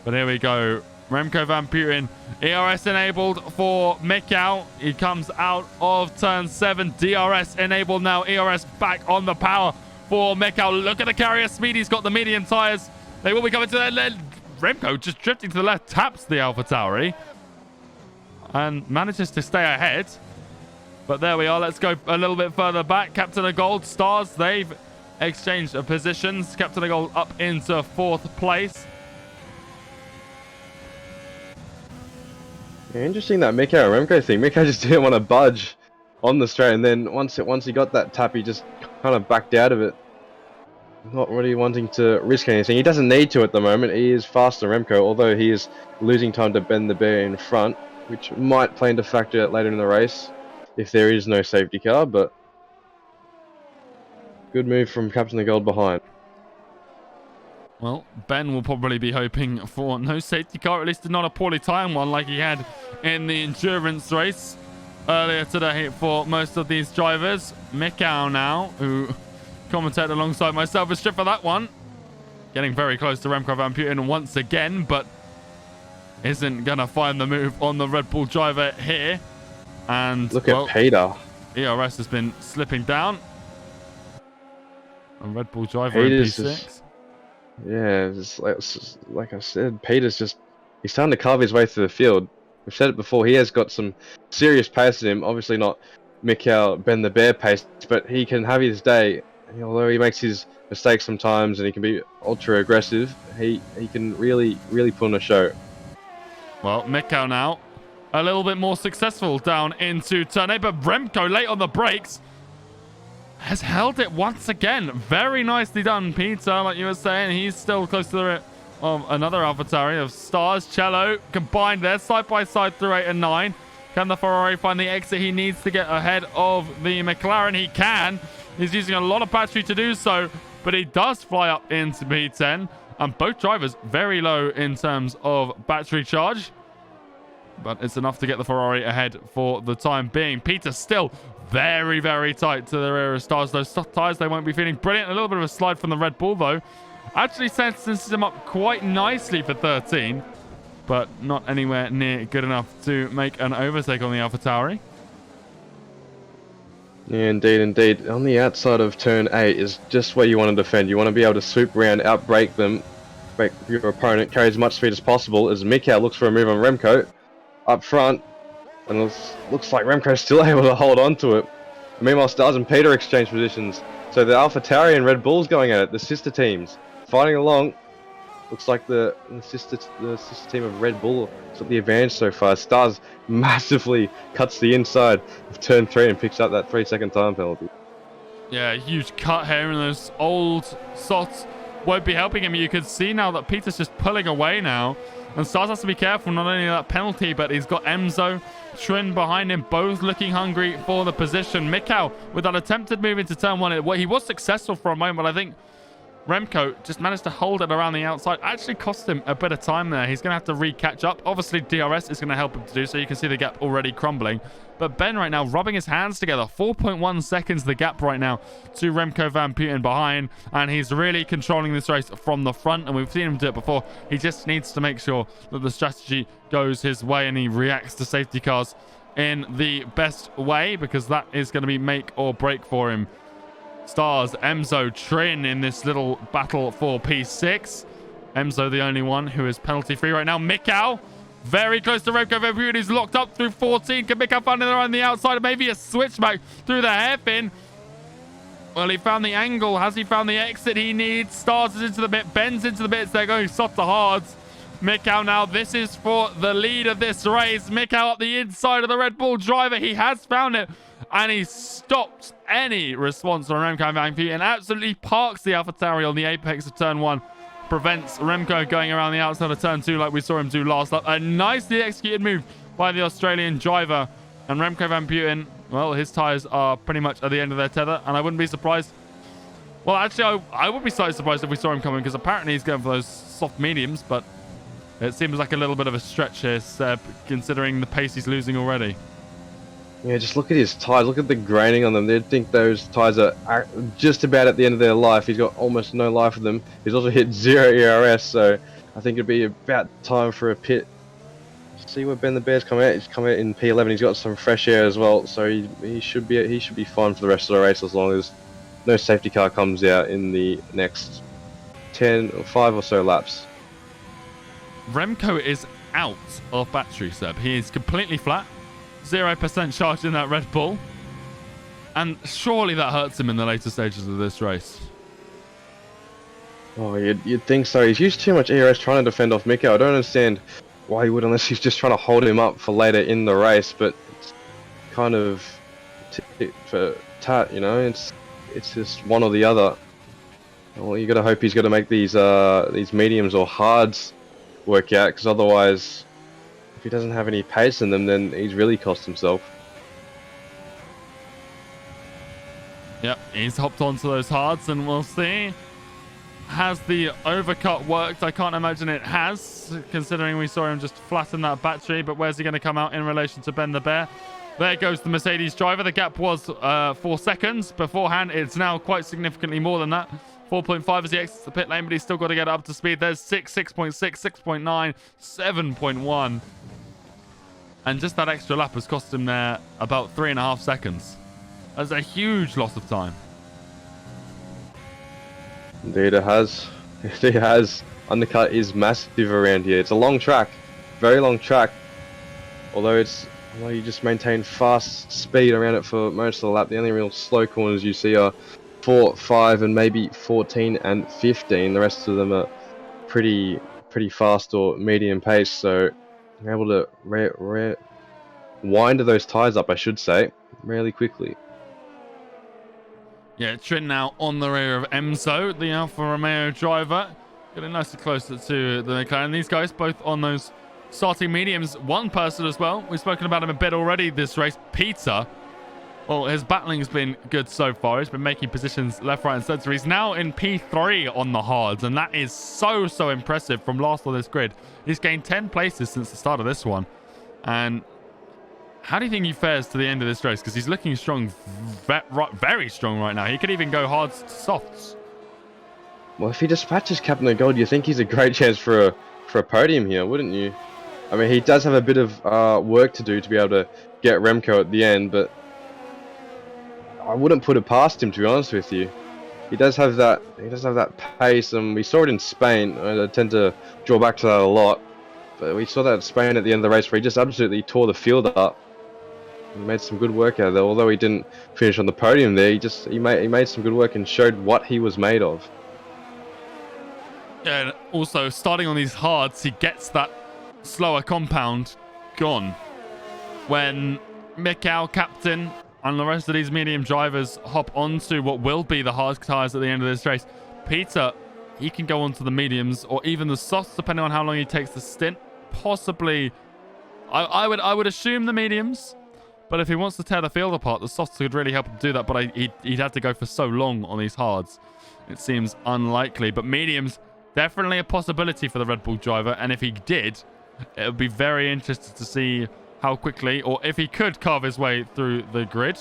But here we go. Remco Van Putten, ERS enabled for Mikau. He comes out of turn 7. DRS enabled now. ERS back on the power for Mikau. Look at the carrier speed. He's got the medium tires. They will be coming to their left. Remco just drifting to the left, taps the AlphaTauri and manages to stay ahead. But there we are. Let's go a little bit further back. Captain of Gold, Stars, they've exchanged positions. Captain of Gold up into 4th place. Yeah, interesting that Mikau and Remco thing. Mikau just didn't want to budge on the straight, and then once he got that tap, he just kind of backed out of it. Not really wanting to risk anything. He doesn't need to at the moment. He is faster than Remco, although he is losing time to Ben the Bear in front, which might play into factor later in the race if there is no safety car, but good move from Captain of Gold behind. Well, Ben will probably be hoping for no safety car, at least not a poorly timed one like he had in the endurance race earlier today for most of these drivers. Mikau now, who commentated alongside myself, is stripped for that one. Getting very close to Remco Van Putten once again, but isn't going to find the move on the Red Bull driver here. And look at Peter. ERS has been slipping down. And Red Bull driver Peter's in P6. Just, yeah, it's like I said, Peter's he's starting to carve his way through the field. We've said it before, he has got some serious pace in him. Obviously not Mikau Ben the Bear pace, but he can have his day. Although he makes his mistakes sometimes and he can be ultra aggressive, he can really put on a show. Well, Mikau now a little bit more successful down into turn 8, but Remco late on the brakes has held it once again. Very nicely done, Peter. Like you were saying, he's still close to the rear of another AlphaTauri of Stars. Cello combined there, side by side through 8 and 9. Can the Ferrari find the exit he needs to get ahead of the McLaren? He can. He's using a lot of battery to do so, but he does fly up into P10. And both drivers very low in terms of battery charge. But it's enough to get the Ferrari ahead for the time being. Peter still very tight to the rear of Stars. Those tyres, they won't be feeling brilliant. A little bit of a slide from the Red Bull, though. Actually sentences him up quite nicely for 13. But not anywhere near good enough to make an overtake on the AlphaTauri. Yeah, indeed, indeed. On the outside of turn 8 is just where you want to defend. You want to be able to swoop around, outbrake them, break your opponent, carry as much speed as possible. As Mikau looks for a move on Remco up front, and looks like Remco's still able to hold on to it. Meanwhile, Stars and Peter exchange positions. So the AlphaTauri and Red Bull's going at it. The sister teams fighting along. Looks like the sister team of Red Bull has got the advantage so far. Stars massively cuts the inside of turn 3 and picks up that 3-second time penalty. Yeah, huge cut here, and those old sots won't be helping him. You can see now that Peter's just pulling away now. And Stars has to be careful, not only that penalty, but he's got Emzo, Trin behind him, both looking hungry for the position. Mikau with that attempted move into turn 1. He was successful for a moment, but I think Remco just managed to hold it around the outside. Actually cost him a bit of time there. He's going to have to re-catch up. Obviously, DRS is going to help him to do so. You can see the gap already crumbling. But Ben right now rubbing his hands together. 4.1 seconds the gap right now to Remco Van Putten behind. And he's really controlling this race from the front. And we've seen him do it before. He just needs to make sure that the strategy goes his way and he reacts to safety cars in the best way, because that is going to be make or break for him. Stars, Emzo, Trin in this little battle for P6. Emzo the only one who is penalty free right now. Mikau very close to Remco Van Putten. He's locked up through 14. Can Mikau find it on the outside? Maybe a switchback through the hairpin. Well, he found the angle. Has he found the exit he needs? Stars is into the bit. Ben's into the bits. They're going soft to hards. Mikau now. This is for the lead of this race. Mikau up the inside of the Red Bull driver. He has found it. And he stops any response from Remco Van Putten and absolutely parks the AlphaTauri on the apex of turn 1. Prevents Remco going around the outside of turn 2 like we saw him do last lap. A nicely executed move by the Australian driver. And Remco Van Putten, well, his tyres are pretty much at the end of their tether. And I wouldn't be surprised. Well, actually, I would be slightly surprised if we saw him coming, because apparently he's going for those soft mediums. But it seems like a little bit of a stretch here, Seb, considering the pace he's losing already. Yeah, just look at his tyres. Look at the graining on them. They'd think those tyres are just about at the end of their life. He's got almost no life of them. He's also hit 0 ERS, so I think it'd be about time for a pit. See where Ben the Bear's come out. He's come out in P11. He's got some fresh air as well, so he should be fine for the rest of the race, as long as no safety car comes out in the next 10 or 5 or so laps. Remco is out of battery, Seb. He is completely flat. 0% charge in that Red Bull. And surely that hurts him in the later stages of this race. Oh, you'd think so. He's used too much ERS trying to defend off Mikau. I don't understand why he would, unless he's just trying to hold him up for later in the race. But it's kind of tit for tat, you know. It's just one or the other. Well, you got to hope he's got to make these mediums or hards work out, because otherwise, if he doesn't have any pace in them, then he's really cost himself. Yep, he's hopped onto those hards, and we'll see. Has the overcut worked? I can't imagine it has, considering we saw him just flatten that battery. But where's he going to come out in relation to Ben the Bear? There goes the Mercedes driver. The gap was 4 seconds beforehand. It's now quite significantly more than that. 4.5 as he exits the pit lane, but he's still got to get up to speed. There's 6, 6.6, 6.9, 7.1. And just that extra lap has cost him there about 3.5 seconds. That's a huge loss of time. Indeed it has. It has. Undercut is massive around here. It's a long track. Very long track. Although you just maintain fast speed around it for most of the lap. The only real slow corners you see are 4, 5, and maybe 14 and 15. The rest of them are pretty fast or medium pace. So you're able to wind those tyres up, I should say, really quickly. Yeah, Trin now on the rear of Emzo, the Alfa Romeo driver. Getting nicer closer to the McLaren. These guys both on those starting mediums. One person as well. We've spoken about him a bit already this race. Peter. Well, his battling has been good so far. He's been making positions left, right, and centre. He's now in P3 on the hards, and that is so impressive from last on this grid. He's gained 10 places since the start of this one. And how do you think he fares to the end of this race? Because he's looking strong, very strong right now. He could even go hards to softs. Well, if he dispatches Captain of Gold, you think he's a great chance for a podium here, wouldn't you? I mean, he does have a bit of work to do to be able to get Remco at the end, but I wouldn't put it past him, to be honest with you. He does have that. He does have that pace, and we saw it in Spain. I tend to draw back to that a lot, but we saw that in Spain at the end of the race where he just absolutely tore the field up. He made some good work out there. Although he didn't finish on the podium there, he made some good work and showed what he was made of. Yeah, and also starting on these hards, he gets that slower compound gone. When Mikau, captain, and the rest of these medium drivers hop onto what will be the hard tyres at the end of this race, Peter, he can go onto the mediums or even the softs, depending on how long he takes the stint. Possibly, I would assume the mediums, but if he wants to tear the field apart, the softs could really help him do that. But he'd have to go for so long on these hards. It seems unlikely, but mediums, definitely a possibility for the Red Bull driver. And if he did, it would be very interesting to see how quickly, or if he could carve his way through the grid.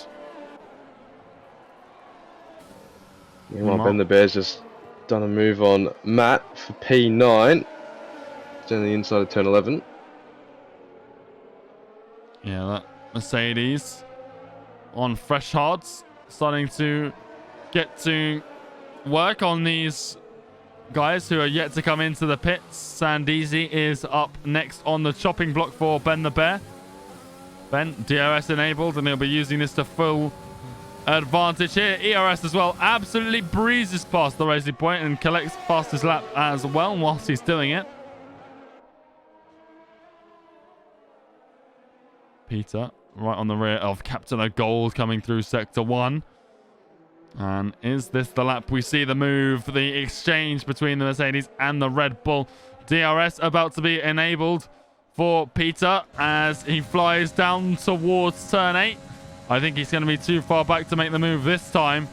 Meanwhile, Ben the Bear's just done a move on Matt for P9. It's on the inside of turn 11. Yeah, that Mercedes on fresh hards, starting to get to work on these guys who are yet to come into the pits. Sandeezy is up next on the chopping block for Ben the Bear. Ben, DRS enabled, and he'll be using this to full advantage here. ERS as well absolutely breezes past the racing point and collects fastest lap as well whilst he's doing it. Peter right on the rear of Captain O'Gold coming through sector 1. And is this the lap we see the move, the exchange between the Mercedes and the Red Bull? DRS about to be enabled for Peter as he flies down towards turn 8. I think he's going to be too far back to make the move this time,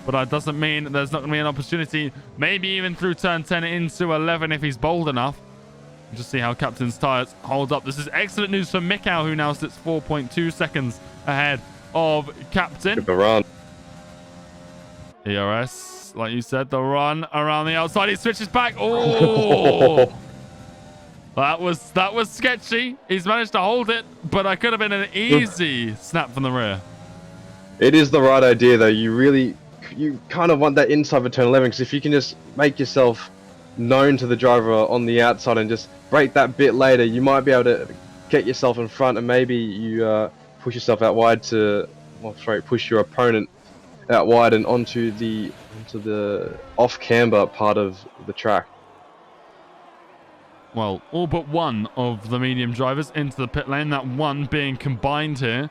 but that doesn't mean there's not going to be an opportunity, maybe even through turn 10 into 11 if he's bold enough. Just see how Captain's tyres hold up. This is excellent news for Mikau, who now sits 4.2 seconds ahead of Captain. Good run. ERS, like you said, the run around the outside. He switches back. Oh! That was sketchy. He's managed to hold it, but that could have been an easy snap from the rear. It is the right idea, though. You kind of want that inside of turn 11, because if you can just make yourself known to the driver on the outside and just break that bit later, you might be able to get yourself in front, and maybe you push yourself out wide to, push your opponent out wide and onto the off camber part of the track. Well, all but one of the medium drivers into the pit lane. That one being combined here.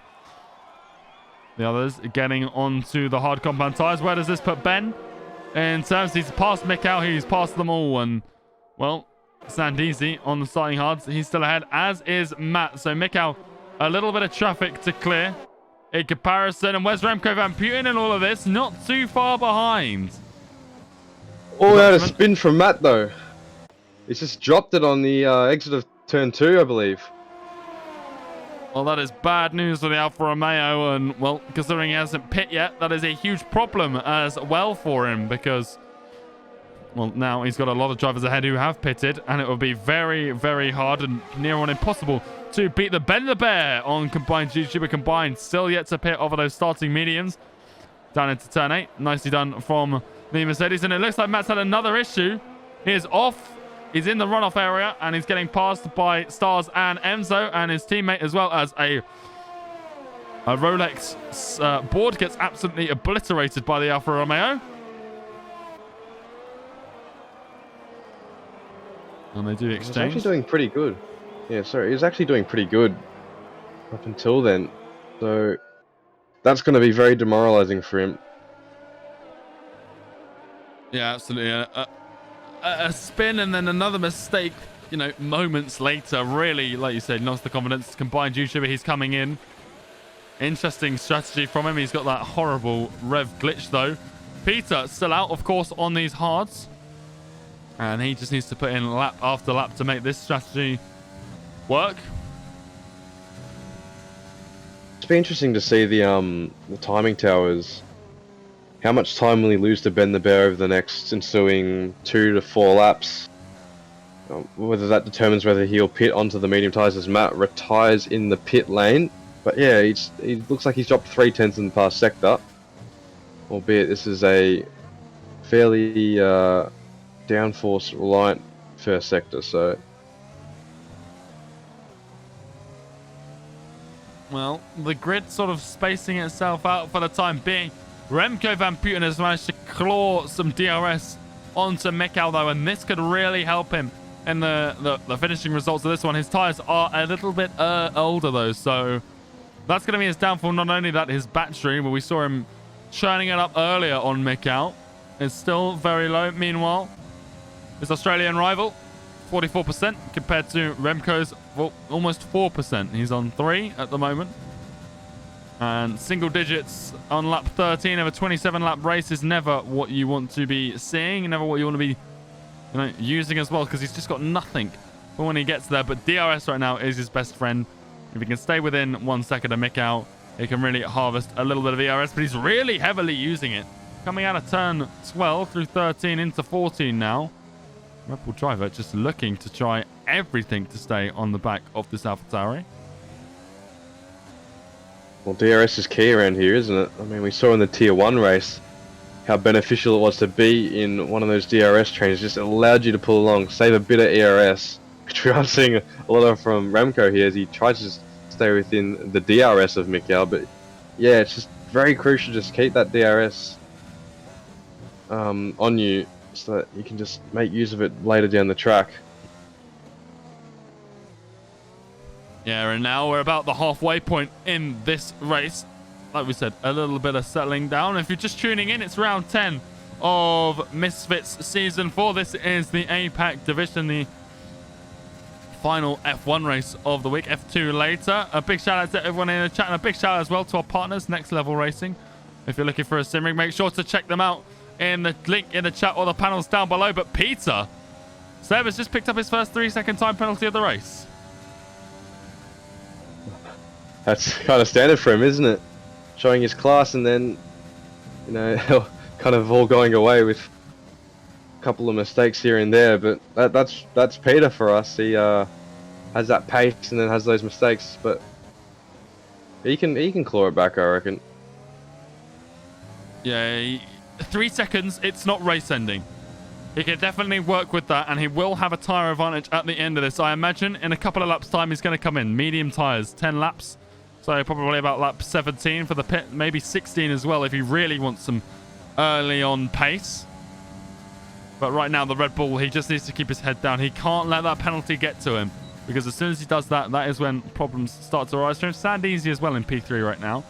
The others getting onto the hard compound tyres. Where does this put Ben? In terms, he's passed Mikau. He's passed them all. And, well, Sandeezy on the starting hards. He's still ahead, as is Matt. So Mikau, a little bit of traffic to clear in comparison. And where's Remco Van Putten in all of this? Not too far behind. Oh, out a spin from Matt, though. He's just dropped it on the exit of turn 2, I believe. Well, that is bad news for the Alfa Romeo, and, well, considering he hasn't pit yet, that is a huge problem as well for him, because, well, now he's got a lot of drivers ahead who have pitted, and it will be very, very hard and near on impossible to beat the Ben the Bear on combined YouTuber combined. Still yet to pit over those starting mediums. Down into turn 8. Nicely done from the Mercedes, and it looks like Matt's had another issue. He is off. He's in the runoff area, and he's getting passed by Stars and Enzo, and his teammate, as well as a Rolex board, gets absolutely obliterated by the Alfa Romeo. And they do exchange. He's actually doing pretty good. Yeah, sorry. He was actually doing pretty good up until then. So that's going to be very demoralizing for him. Yeah, absolutely. A spin and then another mistake, you know, moments later, really, like you said, lost the confidence. Combined YouTuber, he's coming in. Interesting strategy from him. He's got that horrible rev glitch, though. Peter still out, of course, on these hards. And he just needs to put in lap after lap to make this strategy work. It's be interesting to see the timing towers. How much time will he lose to Ben the Bear over the next ensuing 2 to 4 laps? Whether that determines whether he'll pit onto the medium tyres as Matt retires in the pit lane. But yeah, he looks like he's dropped 3/10 in the past sector. albeit this is a fairly downforce reliant first sector, so well, the grid sort of spacing itself out for the time being. Remco Van Putten has managed to claw some DRS onto Mikkel though, and this could really help him in the finishing results of this one. His tires are a little bit older though, so that's going to be his downfall. Not only that, his battery, where we saw him churning it up earlier on Mikkel, is still very low. Meanwhile, his Australian rival, 44% compared to Remco's, well, almost 4%. He's on 3 at the moment. And single digits on lap 13 of a 27-lap race is never what you want to be seeing, never what you want to be using as well, because he's just got nothing for when he gets there. But DRS right now is his best friend. If he can stay within 1 second of Mikkel, he can really harvest a little bit of ERS, but he's really heavily using it. Coming out of turn 12 through 13 into 14 now. Red Bull driver just looking to try everything to stay on the back of this AlphaTauri. well, DRS is key around here, isn't it? I mean, we saw in the Tier 1 race how beneficial it was to be in one of those DRS trains. Just allowed you to pull along, save a bit of ERS, which we are seeing a lot of from Remco here as he tries to just stay within the DRS of Mikkel. But yeah, it's just very crucial to just keep that DRS on you so that you can just make use of it later down the track. Yeah, and now we're about the halfway point in this race. Like we said, a little bit of settling down. If you're just tuning in, it's round 10 of Misfits Season 4. This is the APAC division, the final F1 race of the week. F2 later. A big shout out to everyone in the chat, and a big shout out as well to our partners, Next Level Racing. If you're looking for a sim rig, make sure to check them out in the link in the chat or the panels down below. But Peter, Seb has just picked up his first 3-second time penalty of the race. That's kind of standard for him, isn't it? Showing his class and then, you know, kind of all going away with a couple of mistakes here and there. But that's Peter for us. He has that pace and then has those mistakes, but he can claw it back, I reckon. Yeah, 3 seconds. It's not race ending. He can definitely work with that, and he will have a tyre advantage at the end of this. I imagine in a couple of laps' time he's going to come in. Medium tyres, 10 laps. So probably about lap 17 for the pit, maybe 16 as well if he really wants some early on pace. But right now, the Red Bull, he just needs to keep his head down. He can't let that penalty get to him, because as soon as he does that, that is when problems start to arise for him. Stand easy as well in P3 right now.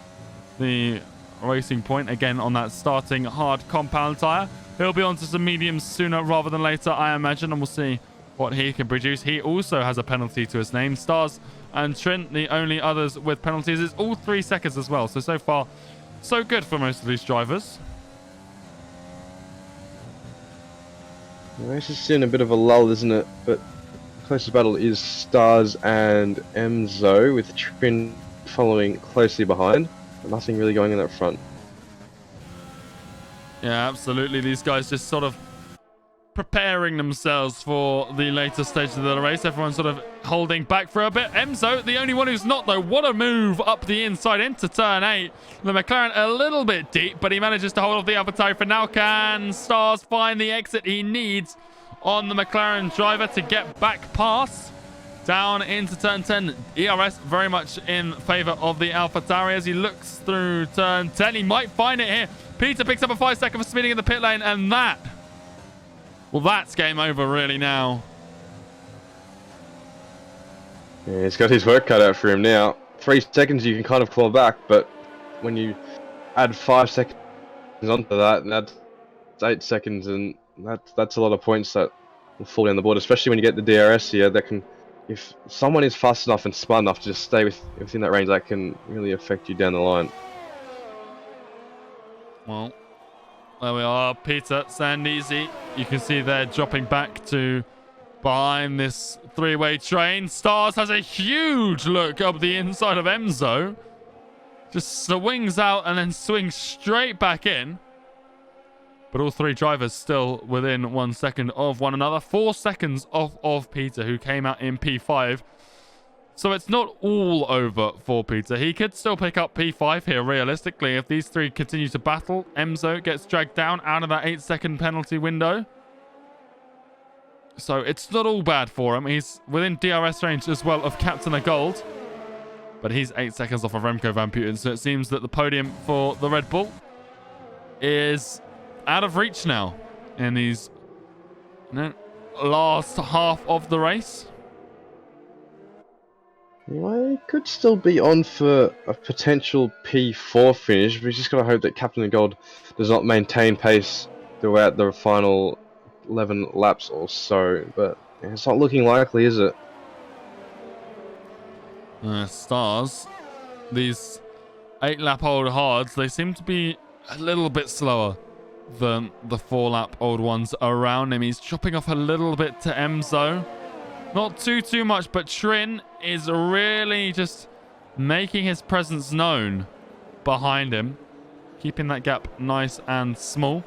The racing point, again, on that starting hard compound tyre. He'll be onto some mediums sooner rather than later, I imagine, and we'll see what he can produce. He also has a penalty to his name. Stars and Trent, the only others with penalties. It's all 3 seconds as well. So far, so good for most of these drivers. The race is in a bit of a lull, isn't it? But the closest battle is Stars and Emzo, with Trin following closely behind. But nothing really going in that front. Yeah, absolutely. These guys just sort of preparing themselves for the later stages of the race. Everyone's sort of holding back for a bit. Emzo, the only one who's not, though. What a move up the inside into turn 8. The McLaren a little bit deep, but he manages to hold off the AlphaTauri for now. Can Stars find the exit he needs on the McLaren driver to get back past? Down into turn 10. ERS very much in favor of the AlphaTauri as he looks through turn 10. He might find it here. Peter picks up a 5 second for speeding in the pit lane, and that, well, that's game over really now. Yeah, he's got his work cut out for him now. 3 seconds you can kind of claw back, but when you add 5 seconds onto that, that's 8 seconds, and that's a lot of points that will fall down the board, especially when you get the DRS here. That can, if someone is fast enough and smart enough to just stay within that range, that can really affect you down the line. Well, there we are. Peter, stand easy. You can see they're dropping back to behind this three-way train. Stars has a huge look up the inside of Emzo. Just swings out and then swings straight back in. But all three drivers still within 1 second of one another. 4 seconds off of Peter, who came out in P5. So it's not all over for Peter. He could still pick up P5 here, realistically. If these three continue to battle, Emzo gets dragged down out of that 8-second penalty window. So it's not all bad for him. He's within DRS range as well of Captain of Gold. But he's 8 seconds off of Remco Van Putten. So it seems that the podium for the Red Bull is out of reach now in these last half of the race. Well, he could still be on for a potential P4 finish, but he's just got to hope that Captain of Gold does not maintain pace throughout the final 11 laps or so. But it's not looking likely, is it? Stars, these 8-lap-old hards, they seem to be a little bit slower than the 4-lap-old ones around him. He's chopping off a little bit to Emzo. Not too much, but Trin is really just making his presence known behind him, keeping that gap nice and small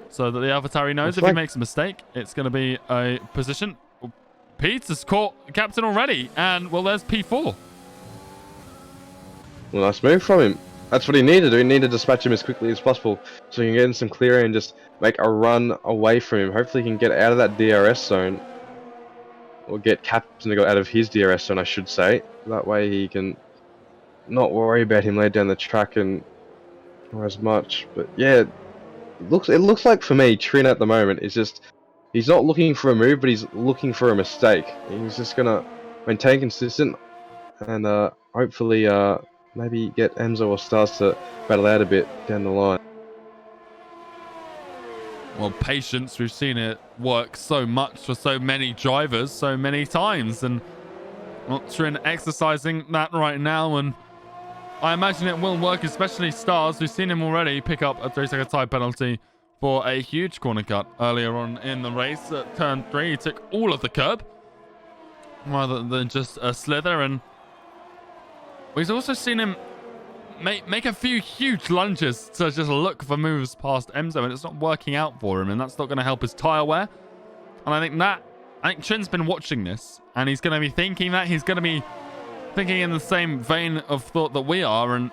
so that the AlphaTauri knows if he makes a mistake, it's going to be a position. Pete's caught Captain already, and well, there's P4. Well, nice move from him. That's what he needed to do. He needed to dispatch him as quickly as possible so he can get in some clear and just make a run away from him. Hopefully he can get out of that DRS zone. Or get Captain to go out of his DRS zone, I should say. That way he can not worry about him later down the track and or as much. But yeah, it looks like for me, Trin at the moment is just he's not looking for a move, but he's looking for a mistake. He's just gonna maintain consistent and hopefully maybe get Emzo or Stars to battle out a bit down the line. Well, patience, we've seen it work so much for so many drivers so many times, and Trin exercising that right now, and I imagine it will work, especially Stars. We've seen him already pick up a 3-second time penalty for a huge corner cut earlier on in the race. At turn 3, he took all of the curb rather than just a slither, and we've also seen him make a few huge lunges to just look for moves past Emzo, and it's not working out for him, and that's not going to help his tyre wear. And I think Trin's been watching this, and he's going to be thinking that. He's going to be thinking in the same vein of thought that we are, and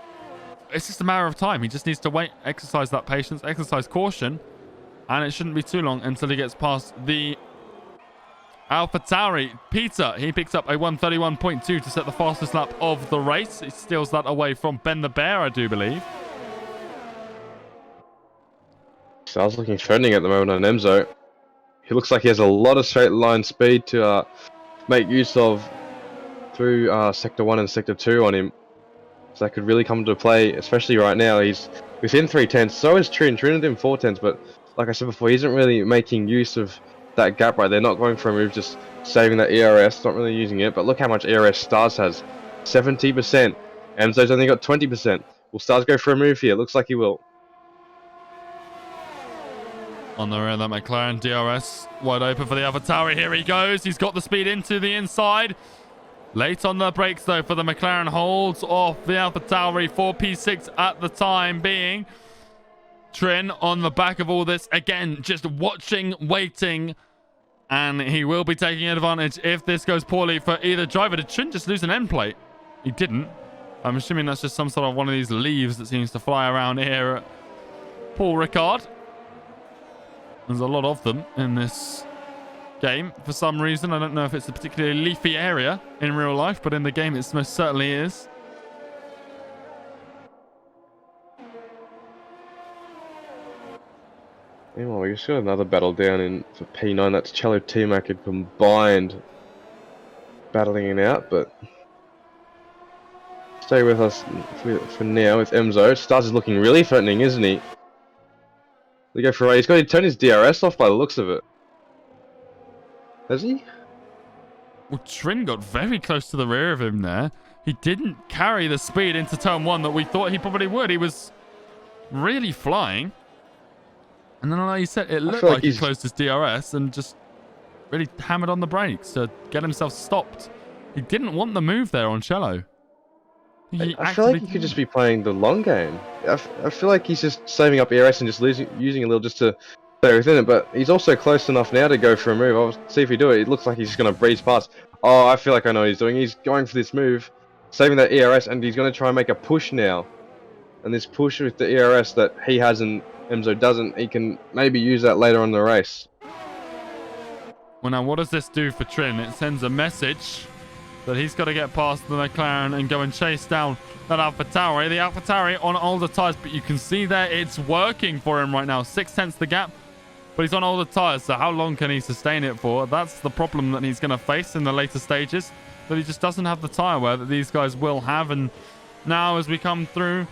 it's just a matter of time. He just needs to wait, exercise that patience, exercise caution, and it shouldn't be too long until he gets past the AlphaTauri. Peter, he picks up a 1:31.2 to set the fastest lap of the race. He steals that away from Ben the Bear, I do believe. Stars looking threatening at the moment on Emzo. He looks like he has a lot of straight line speed to make use of through Sector 1 and Sector 2 on him. So that could really come into play, especially right now. He's within 3/10. So is Trin. Trin is in 4/10, but like I said before, he isn't really making use of that gap right there. Not going for a move, just saving that ERS, not really using it. But look how much ERS Stars has. 70%. Emzo's only got 20%. Will Stars go for a move here? Looks like he will. On the rear of that McLaren, DRS wide open for the AlphaTauri. Here he goes. He's got the speed into the inside. Late on the brakes, though, for the McLaren. Holds off the AlphaTauri. 4P6 at the time being. Trin on the back of all this. Again, just watching, waiting. And he will be taking advantage if this goes poorly for either driver. Did Trin just lose an end plate? He didn't. I'm assuming that's just some sort of one of these leaves that seems to fly around here at Paul Ricard. There's a lot of them in this game for some reason. I don't know if it's a particularly leafy area in real life, but in the game it most certainly is. Meanwhile, we just got another battle down in for P9. That's Cello T-Mac had combined battling it out, but stay with us for now with Emzo. Stars is looking really threatening, isn't he? They go for a... He's got to turn his DRS off by the looks of it. Has he? Well, Trin got very close to the rear of him there. He didn't carry the speed into turn 1 that we thought he probably would. He was really flying. And then, like you said, it looked like he closed his DRS and just really hammered on the brakes to get himself stopped. He didn't want the move there on Cello. I feel like he could just be playing the long game. I feel like he's just saving up ERS and just using a little just to stay within it, but he's also close enough now to go for a move. I'll see if he do it. It looks like he's just going to breeze past. Oh, I feel like I know what he's doing. He's going for this move, saving that ERS, and he's going to try and make a push now. And this push with the ERS that he has and Emzo doesn't, he can maybe use that later on in the race. Well, now, what does this do for Trin? It sends a message that he's got to get past the McLaren and go and chase down that AlphaTauri. The AlphaTauri on older tyres, but you can see there it's working for him right now. 0.6 the gap, but he's on older tyres, so how long can he sustain it for? That's the problem that he's going to face in the later stages, that he just doesn't have the tyre wear that these guys will have. And now as we come through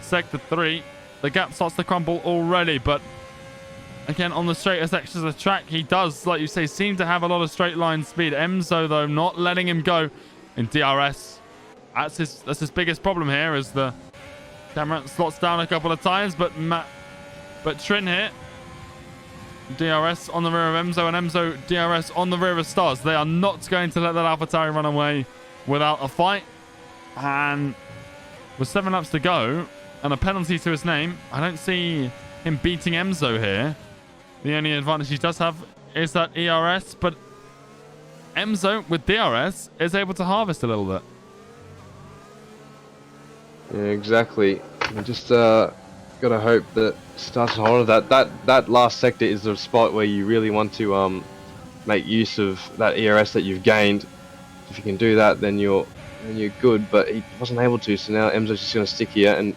Sector 3, the gap starts to crumble already, but again, on the straighter sections of the track, he does, like you say, seem to have a lot of straight line speed. Emzo, though, not letting him go in DRS. That's his biggest problem here, as the camera slots down a couple of times, but Trin here, DRS on the rear of Emzo, and Emzo DRS on the rear of Stars. They are not going to let that AlphaTauri run away without a fight. And with 7 laps to go and a penalty to his name, I don't see him beating Emzo here. The only advantage he does have is that ERS, but Emzo with DRS is able to harvest a little bit. Yeah, exactly. I just gotta hope that starts to hold that. That last sector is the spot where you really want to make use of that ERS that you've gained. If you can do that, then you're good. But he wasn't able to, so now Emzo's just gonna stick here, and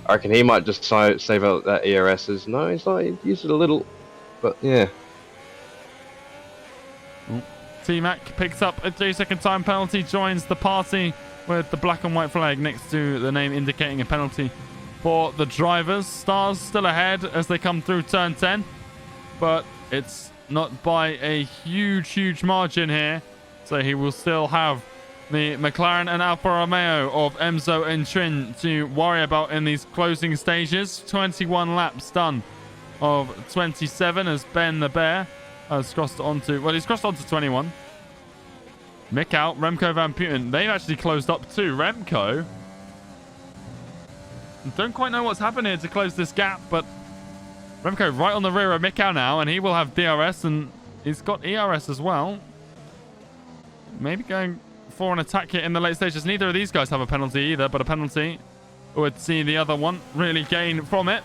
I reckon he might just save out that ERS. No, he's not. He used it a little, but yeah. T-Mac picks up a 3-second time penalty, joins the party with the black and white flag next to the name indicating a penalty for the drivers. Stars still ahead as they come through turn 10, but it's not by a huge margin here, so he will still have the McLaren and Alfa Romeo of Emzo and Trin to worry about in these closing stages. 21 laps done of 27 as Ben the Bear has crossed onto, well, he's crossed onto 21. Mick out, Remco Van Putten. They've actually closed up too. Remco, don't quite know what's happened here to close this gap, but Remco right on the rear of Mick out now, and he will have DRS, and he's got ERS as well. Maybe going for an attack here in the late stages. Neither of these guys have a penalty either, but a penalty would see the other one really gain from it.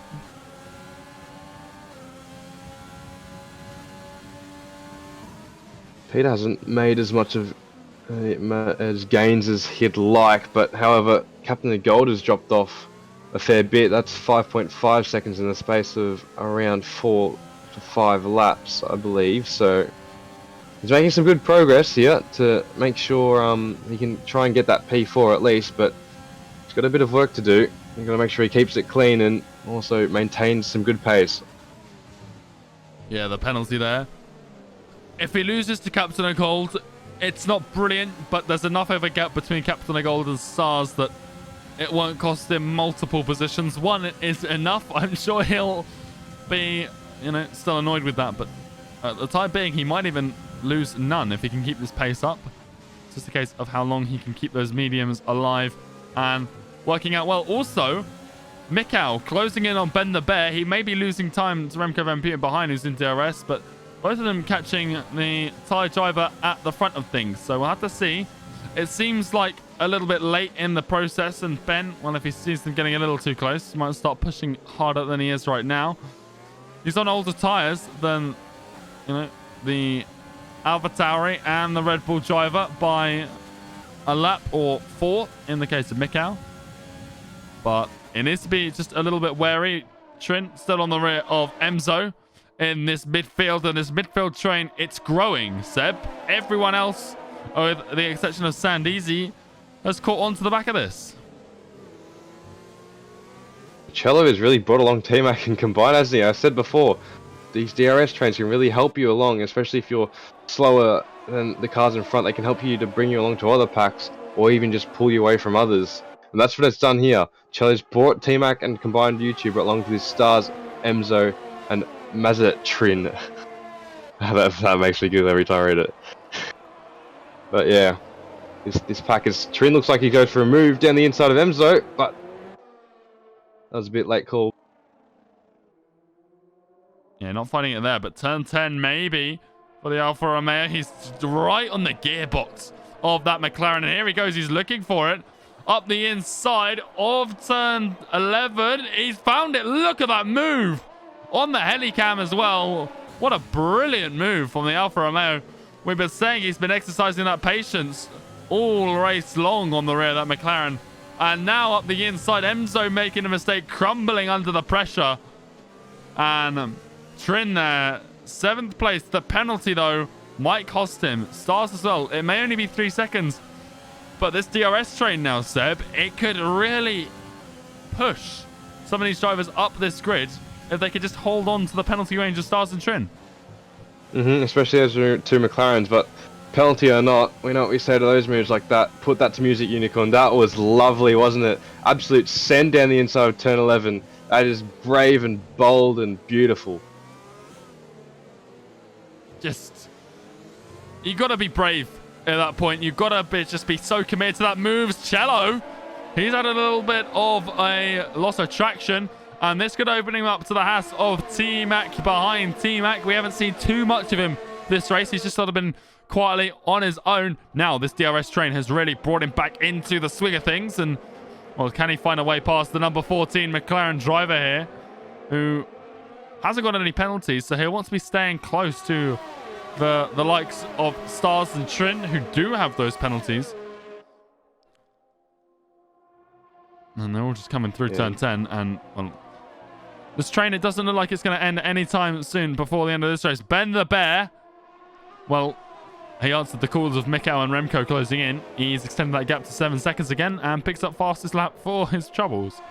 Peter hasn't made as much of as gains as he'd like, but however, Captain of Gold has dropped off a fair bit. That's 5.5 seconds in the space of around 4 to 5 laps, I believe. So he's making some good progress here to make sure he can try and get that P4 at least, but he's got a bit of work to do. He's got to make sure he keeps it clean and also maintains some good pace. Yeah, the penalty there. If he loses to Captain of Gold, it's not brilliant, but there's enough of a gap between Captain of Gold and Stars that it won't cost him multiple positions. One is enough. I'm sure he'll be, still annoyed with that, but at the time being, he might even lose none if he can keep this pace up. It's just a case of how long he can keep those mediums alive and working out well. Also, Mikau closing in on Ben the Bear. He may be losing time to Remco Van Putten behind, who's in DRS, but both of them catching the Thai driver at the front of things. So we'll have to see. It seems like a little bit late in the process, and Ben, well, if he sees them getting a little too close, might start pushing harder than he is right now. He's on older tyres than, the AlphaTauri and the Red Bull driver by a lap or 4 in the case of Mikau. But it needs to be just a little bit wary. Trin still on the rear of Emzo in this midfield, and this midfield train, it's growing, Seb. Everyone else, with the exception of Sandeezy, has caught on to the back of this. Cello has really brought along T-Mac and combined, hasn't he? I said before, these DRS trains can really help you along, especially if you're slower than the cars in front. They can help you to bring you along to other packs, or even just pull you away from others. And that's what it's done here. Cello's brought T-Mac and combined YouTuber along to these Stars, Emzo, and Mazet Trin. that makes me giggle every time I read it. But yeah, this pack is... Trin looks like he goes for a move down the inside of Emzo, but that was a bit late call. Yeah, not finding it there, but turn 10 maybe for the Alfa Romeo. He's right on the gearbox of that McLaren. And here he goes. He's looking for it. Up the inside of turn 11. He's found it. Look at that move on the helicam as well. What a brilliant move from the Alfa Romeo. We've been saying he's been exercising that patience all race long on the rear of that McLaren. And now up the inside, Enzo making a mistake, crumbling under the pressure. And Trin there, 7th place. The penalty, though, might cost him. Stars as well. It may only be 3 seconds. But this DRS train now, Seb, it could really push some of these drivers up this grid if they could just hold on to the penalty range of Stars and Trin. Especially as we're 2 McLarens, but penalty or not, we know what we say to those moves like that. Put that to music, Unicorn. That was lovely, wasn't it? Absolute send down the inside of turn 11. That is brave and bold and beautiful. Just, you got to be brave at that point. You've got to just be so committed to that moves. Cello, he's had a little bit of a loss of traction, and this could open him up to the Haas of T-Mac behind. T-Mac, we haven't seen too much of him this race. He's just sort of been quietly on his own. Now this DRS train has really brought him back into the swing of things, and well, can he find a way past the number 14 McLaren driver here, who hasn't got any penalties, so he'll want to be staying close to the likes of Stars and Trin, who do have those penalties. And they're all just coming through turn 10, and well, this train, it doesn't look like it's going to end anytime soon before the end of this race. Ben the Bear, well, he answered the calls of Mikkel and Remco closing in. He's extended that gap to 7 seconds again and picks up fastest lap for his troubles.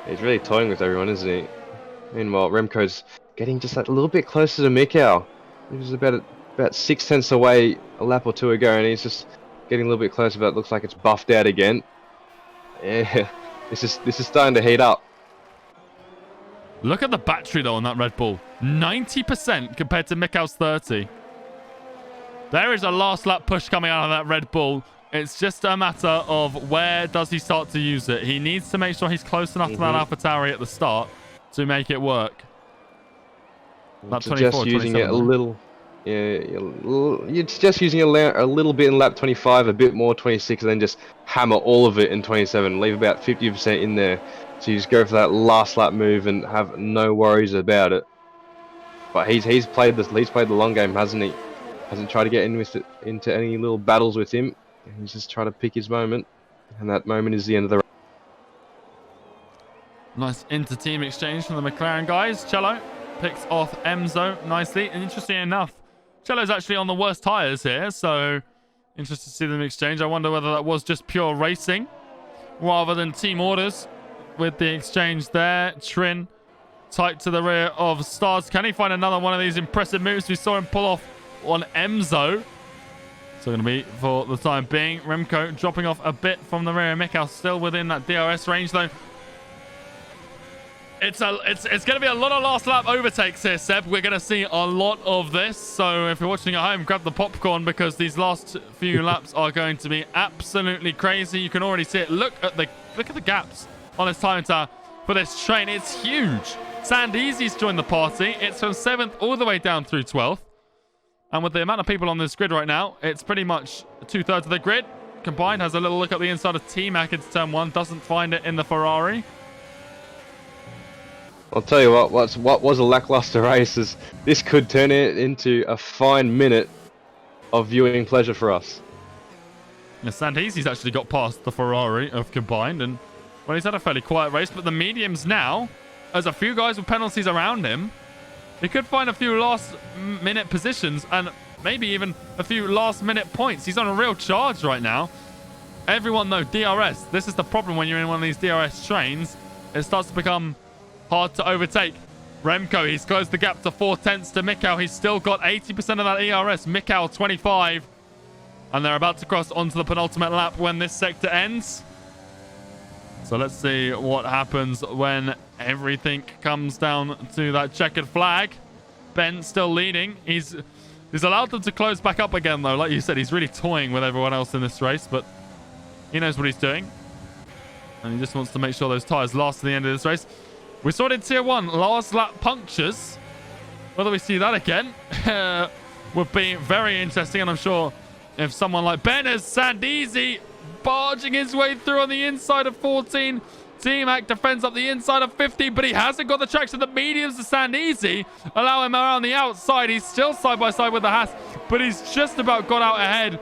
He's really toying with everyone, isn't he? Meanwhile, Remco's getting just that little bit closer to Mikkel. He was about 6 tenths away a lap or two ago, and he's just getting a little bit closer, but it looks like it's buffed out again. Yeah, this is starting to heat up. Look at the battery, though, on that Red Bull. 90% compared to Mikkel's 30. There is a last lap push coming out of that Red Bull. It's just a matter of where does he start to use it. He needs to make sure he's close enough to that AlphaTauri at the start to make it work. Lap 24, just using it a little. Yeah, it's just using a little bit in lap 25, a bit more 26, and then just hammer all of it in 27. Leave about 50% in there. So you just go for that last lap move and have no worries about it. But he's played the long game, hasn't he? Hasn't tried to get into any little battles with him. He's just trying to pick his moment, and that moment is the end of the race. Nice inter-team exchange from the McLaren guys. Cello picks off Enzo nicely, and interesting enough, Cello's actually on the worst tyres here, so interested to see them exchange. I wonder whether that was just pure racing rather than team orders with the exchange there. Trin tight to the rear of Stars. Can he find another one of these impressive moves we saw him pull off on Enzo? So going to be, for the time being, Remco dropping off a bit from the rear. Mikkel still within that DRS range, though. It's going to be a lot of last lap overtakes here, Seb. We're going to see a lot of this. So if you're watching at home, grab the popcorn, because these last few laps are going to be absolutely crazy. You can already see it. Look at the gaps on his time tower for this train. It's huge. Sandeezy's joined the party. It's from 7th all the way down through 12th. And with the amount of people on this grid right now, it's pretty much 2/3 of the grid. Combined has a little look at the inside of T-Mac into turn 1. Doesn't find it in the Ferrari. I'll tell you what was a lackluster race is this could turn it into a fine minute of viewing pleasure for us. Yeah, Sandeezy's actually got past the Ferrari of Combined, and well, he's had a fairly quiet race, but the mediums now, there's a few guys with penalties around him. He could find a few last-minute positions and maybe even a few last-minute points. He's on a real charge right now. Everyone, though, DRS. This is the problem when you're in one of these DRS trains. It starts to become hard to overtake. Remco, he's closed the gap to 4/10 to Mikkel. He's still got 80% of that ERS. Mikkel, 25. And they're about to cross onto the penultimate lap when this sector ends. So let's see what happens when everything comes down to that checkered flag. Ben still leading. He's allowed them to close back up again, though. Like you said, he's really toying with everyone else in this race, but he knows what he's doing. And he just wants to make sure those tyres last to the end of this race. We saw it in Tier 1. Last lap punctures. Whether we see that again would be very interesting. And I'm sure if someone like Ben is Sandeezy barging his way through on the inside of 14. T-Mac defends up the inside of 50, but he hasn't got the traction. The mediums to Sandeezy allow him around the outside. He's still side by side with the Haas, but he's just about got out ahead.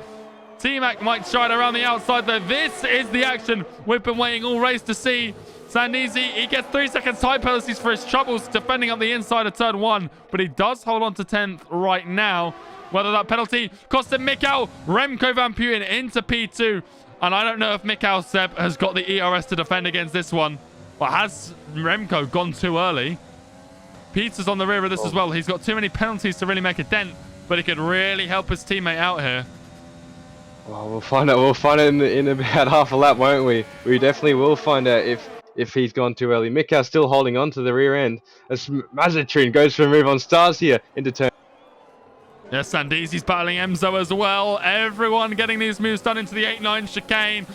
T-Mac might shine around the outside, though. This is the action we've been waiting all race to see. Sandeezy, he gets 3 seconds time penalties for his troubles defending up the inside of turn 1, but he does hold on to 10th right now. Whether that penalty cost him Mikau, Remco Van Putten into P2. And I don't know if Mikau Seb has got the ERS to defend against this one. But has Remco gone too early? Peter's on the rear of this as well. He's got too many penalties to really make a dent, but he could really help his teammate out here. Well, we'll find out. We'll find out in about half a lap, won't we? We definitely will find out if he's gone too early. Mikau's still holding on to the rear end as Mazatrin goes for a move on Stars here into turn. Yes, Sandeezy's battling Emzo as well. Everyone getting these moves done into the 8-9 chicane.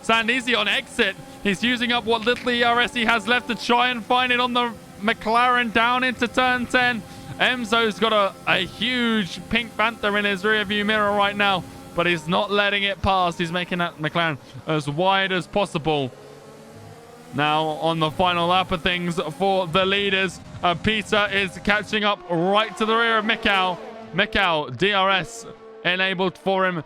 Sandeezy on exit. He's using up what little ERS he has left to try and find it on the McLaren down into turn 10. Emzo's got a huge Pink Panther in his rear view mirror right now, but he's not letting it pass. He's making that McLaren as wide as possible. Now on the final lap of things for the leaders, Peter is catching up right to the rear of Mikau. Mikau, DRS enabled for him.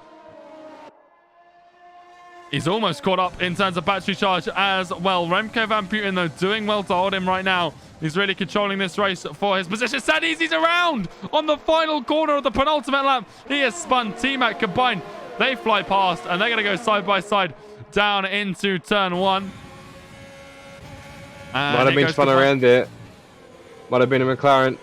He's almost caught up in terms of battery charge as well. Remco Van Putten, though, doing well to hold him right now. He's really controlling this race for his position. Sandeezy's around on the final corner of the penultimate lap. He has spun. T-Mac combined. They fly past, and they're going to go side by side down into turn 1. Might have been spun around there. Might have been a McLaren.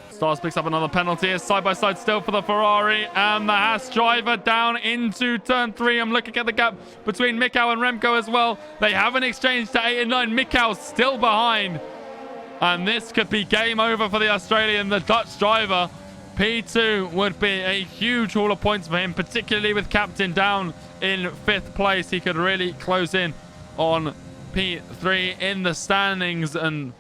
Stars picks up another penalty. It's side by side still for the Ferrari and the Haas driver down into turn 3. I'm looking at the gap between Mikau and Remco as well. They haven't exchanged to 8 and 9. Mikau's still behind. And this could be game over for the Australian, the Dutch driver. P2 would be a huge haul of points for him, particularly with Captain down in 5th place. He could really close in on P3 in the standings and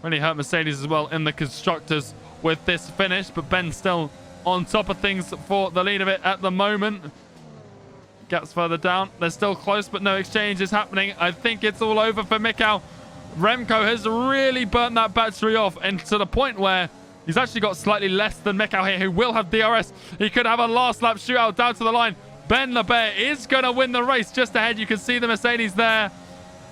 really hurt Mercedes as well in the constructors with this finish, but Ben's still on top of things for the lead of it at the moment. Gaps further down. They're still close, but no exchange is happening. I think it's all over for Mikau. Remco has really burnt that battery off, and to the point where he's actually got slightly less than Mikau here, who will have DRS. He could have a last lap shootout down to the line. Ben the Bear is going to win the race just ahead. You can see the Mercedes there,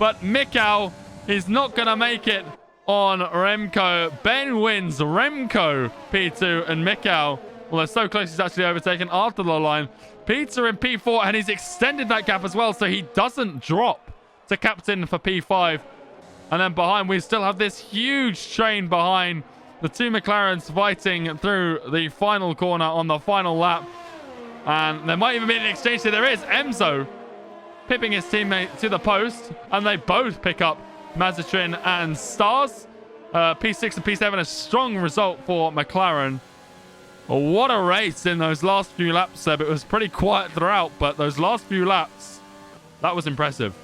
but Mikau is not going to make it on Remco. Ben wins. Remco, P2, and Mikau, well, they're so close, he's actually overtaken after the line. Peter in P4, and he's extended that gap as well, so he doesn't drop to captain for P5. And then behind, we still have this huge train behind. The two McLarens fighting through the final corner on the final lap. And there might even be an exchange here. There is. Emzo pipping his teammate to the post, and they both pick up Mazatrin and Stars. P6 and P7, a strong result for McLaren. What a race in those last few laps, Seb. It was pretty quiet throughout, but those last few laps, that was impressive.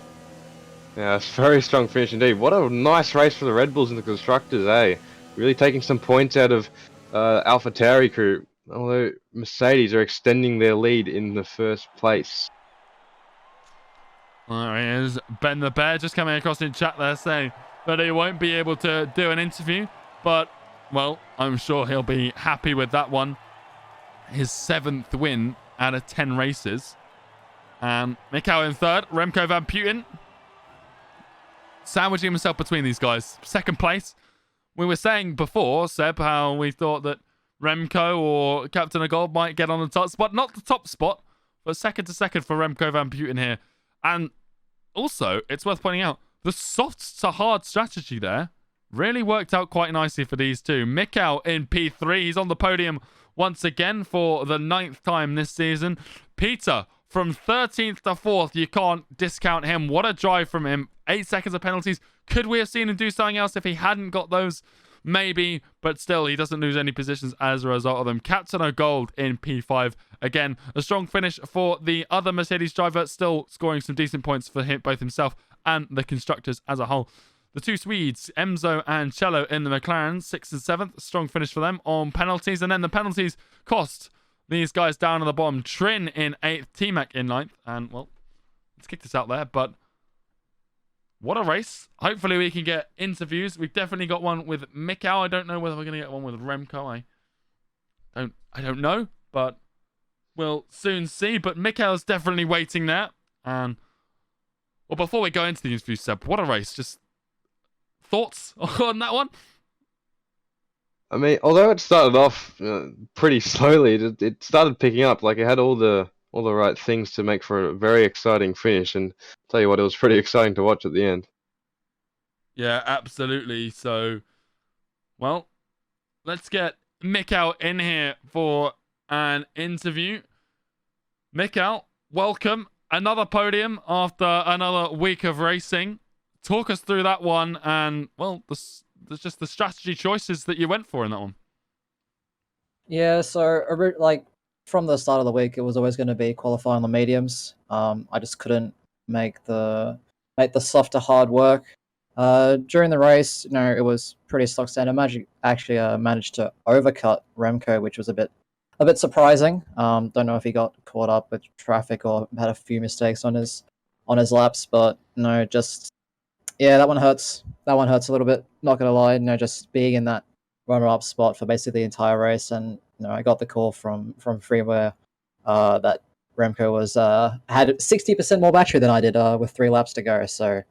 Yeah, it's a very strong finish indeed. What a nice race for the Red Bulls and the constructors, eh? Really taking some points out of AlphaTauri crew. Although Mercedes are extending their lead in the first place. There he is. Ben the Bear just coming across in chat there saying that he won't be able to do an interview. But, well, I'm sure he'll be happy with that one. His 7th win out of 10 races. And Mikau in 3rd. Remco Van Putten sandwiching himself between these guys. 2nd place. We were saying before, Seb, how we thought that Remco or Captain of Gold might get on the top spot. Not the top spot, but 2nd to 2nd for Remco Van Putten here. And also, it's worth pointing out, the soft to hard strategy there really worked out quite nicely for these two. Mikau in P3. He's on the podium once again for the 9th time this season. Peter from 13th to 4th. You can't discount him. What a drive from him. 8 seconds of penalties. Could we have seen him do something else if he hadn't got those? Maybe, but still, he doesn't lose any positions as a result of them. Captain of Gold in P5. Again, a strong finish for the other Mercedes driver, still scoring some decent points for him, both himself and the constructors as a whole. The two Swedes, Emzo and Cello in the McLaren, 6th and 7th. Strong finish for them on penalties. And then the penalties cost these guys down on the bottom. Trin in 8th, T-Mac in 9th. And, well, let's kick this out there. But what a race. Hopefully we can get interviews. We've definitely got one with Mikau. I don't know whether we're going to get one with Remco. I don't know, but we'll soon see. But Mikau's definitely waiting there. And, well, before we go into the interview, Seb, what a race. Just thoughts on that one? I mean, although it started off pretty slowly, it started picking up. Like, it had all the right things to make for a very exciting finish. And tell you what, it was pretty exciting to watch at the end. Yeah, absolutely. So, well, let's get Mikau in here for an interview. Mikau, welcome. Another podium after another week of racing. Talk us through that one and, well, there's just the strategy choices that you went for in that one. Yeah, so like from the start of the week, it was always going to be qualifying on the mediums. I just couldn't make the softer hard work. During the race, it was pretty stock standard. Actually managed to overcut Remco, which was a bit surprising. Don't know if he got caught up with traffic or had a few mistakes on his laps, but no, just yeah, that one hurts. That one hurts a little bit. Not gonna lie, just being in that runner-up spot for basically the entire race, and I got the call from Freeware that Remco was had 60% more battery than I did with 3 laps to go. So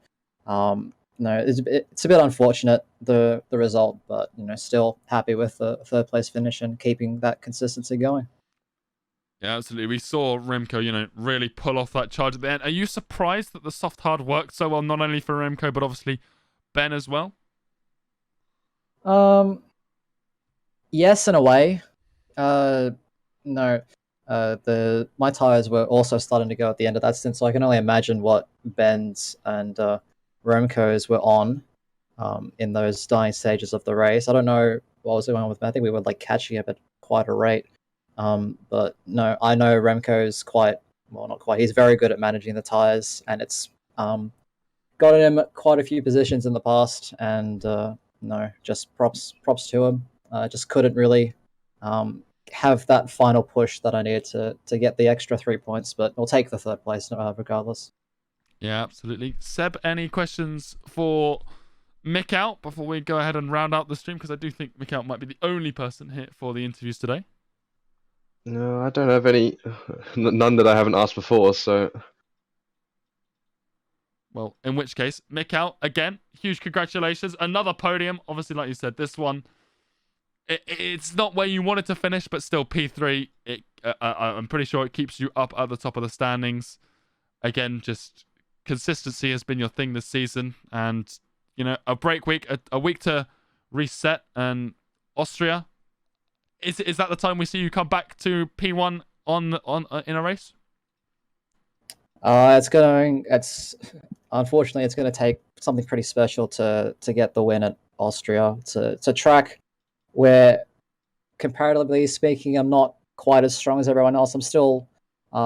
it's a bit unfortunate the result, but still happy with the 3rd place finish and keeping that consistency going. Yeah, absolutely. We saw Remco, really pull off that charge at the end. Are you surprised that the soft hard worked so well, not only for Remco, but obviously Ben as well? Yes, in a way. No. My tires were also starting to go at the end of that stint, so I can only imagine what Ben's and Remco's were on in those dying stages of the race. I don't know what was going on with Ben. I think we were catching up at quite a rate. But no, I know Remco's not quite. He's very good at managing the tires, and it's gotten him quite a few positions in the past. And just props to him. Just couldn't really have that final push that I needed to get the extra 3 points, but we'll take the 3rd place regardless. Yeah, absolutely. Seb, any questions for Mikau before we go ahead and round out the stream? Because I do think Mikau might be the only person here for the interviews today. No, I don't have any. None that I haven't asked before, so. Well, in which case, Mikau, again, huge congratulations. Another podium. Obviously, like you said, this one, it's not where you wanted to finish, but still P3. I'm pretty sure it keeps you up at the top of the standings. Again, just consistency has been your thing this season. And, a break week, a week to reset. And Austria, is that the time we see you come back to P1 in a race? Unfortunately it's going to take something pretty special to get the win at Austria. It's a track where, comparatively speaking, I'm not quite as strong as everyone else. I'm still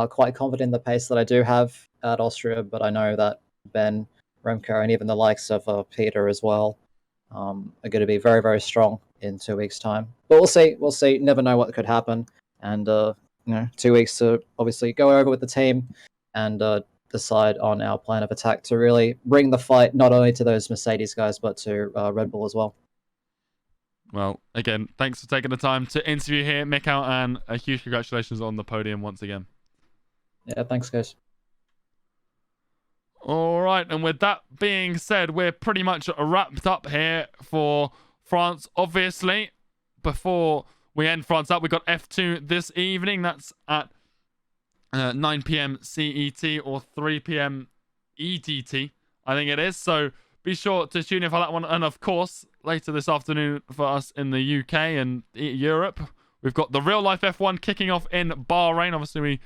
quite confident in the pace that I do have at Austria, but I know that Ben, Remco, and even the likes of Peter as well are going to be very, very strong in 2 weeks' time. But we'll see. We'll see. Never know what could happen. And 2 weeks to obviously go over with the team and decide on our plan of attack to really bring the fight not only to those Mercedes guys but to Red Bull as well. Well, again, thanks for taking the time to interview here, Mikau, and a huge congratulations on the podium once again. Yeah, thanks, guys. All right, and with that being said, we're pretty much wrapped up here for France. Obviously, before we end France up, we got F2 this evening. That's at 9 p.m. CET or 3 p.m. EDT, I think it is. So be sure to tune in for that one. And of course, later this afternoon for us in the UK and Europe, we've got the real life F1 kicking off in Bahrain. Obviously, we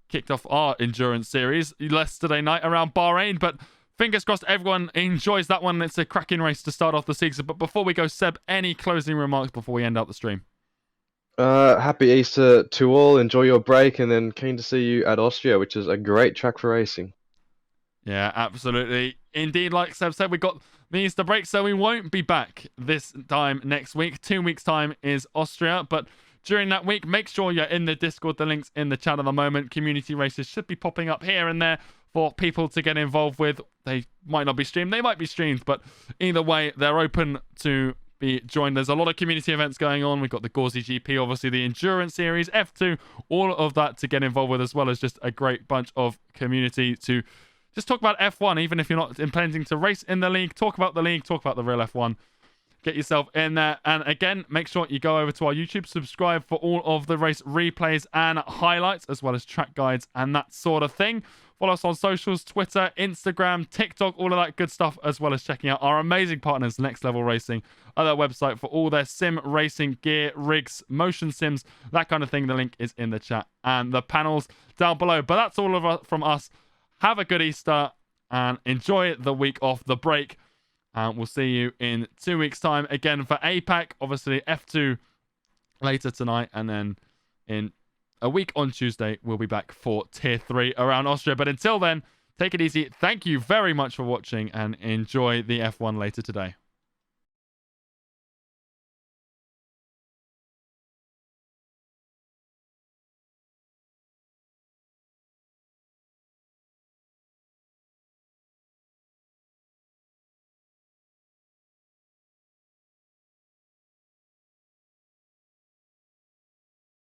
kicked off our endurance series yesterday night around Bahrain, but fingers crossed everyone enjoys that one. It's a cracking race to start off the season. But before we go, Seb, any closing remarks before we end out the stream? Happy Easter to all. Enjoy your break, and then keen to see you at Austria, which is a great track for racing. Yeah, absolutely. Indeed, like Seb said, we got the Easter break, so we won't be back this time next week. 2 weeks' time is Austria, but during that week, make sure you're in the Discord. The link's in the chat at the moment. Community races should be popping up here and there for people to get involved with. They might not be streamed, they might be streamed, but either way, they're open to be joined. There's a lot of community events going on. We've got the Gauzy GP, obviously the Endurance Series, F2, all of that to get involved with, as well as just a great bunch of community to just talk about F1, even if you're not intending to race in the league. Talk about the league, talk about the real F1. Get yourself in there. And again, make sure you go over to our YouTube, subscribe for all of the race replays and highlights, as well as track guides and that sort of thing. Follow us on socials, Twitter, Instagram, TikTok, all of that good stuff, as well as checking out our amazing partners, Next Level Racing, on their website for all their sim racing gear, rigs, motion sims, that kind of thing. The link is in the chat and the panels down below. But that's all of from us. Have a good Easter and enjoy the week off, the break. And we'll see you in 2 weeks' time again for APAC. Obviously, F2 later tonight. And then in a week on Tuesday, we'll be back for Tier 3 around Austria. But until then, take it easy. Thank you very much for watching and enjoy the F1 later today.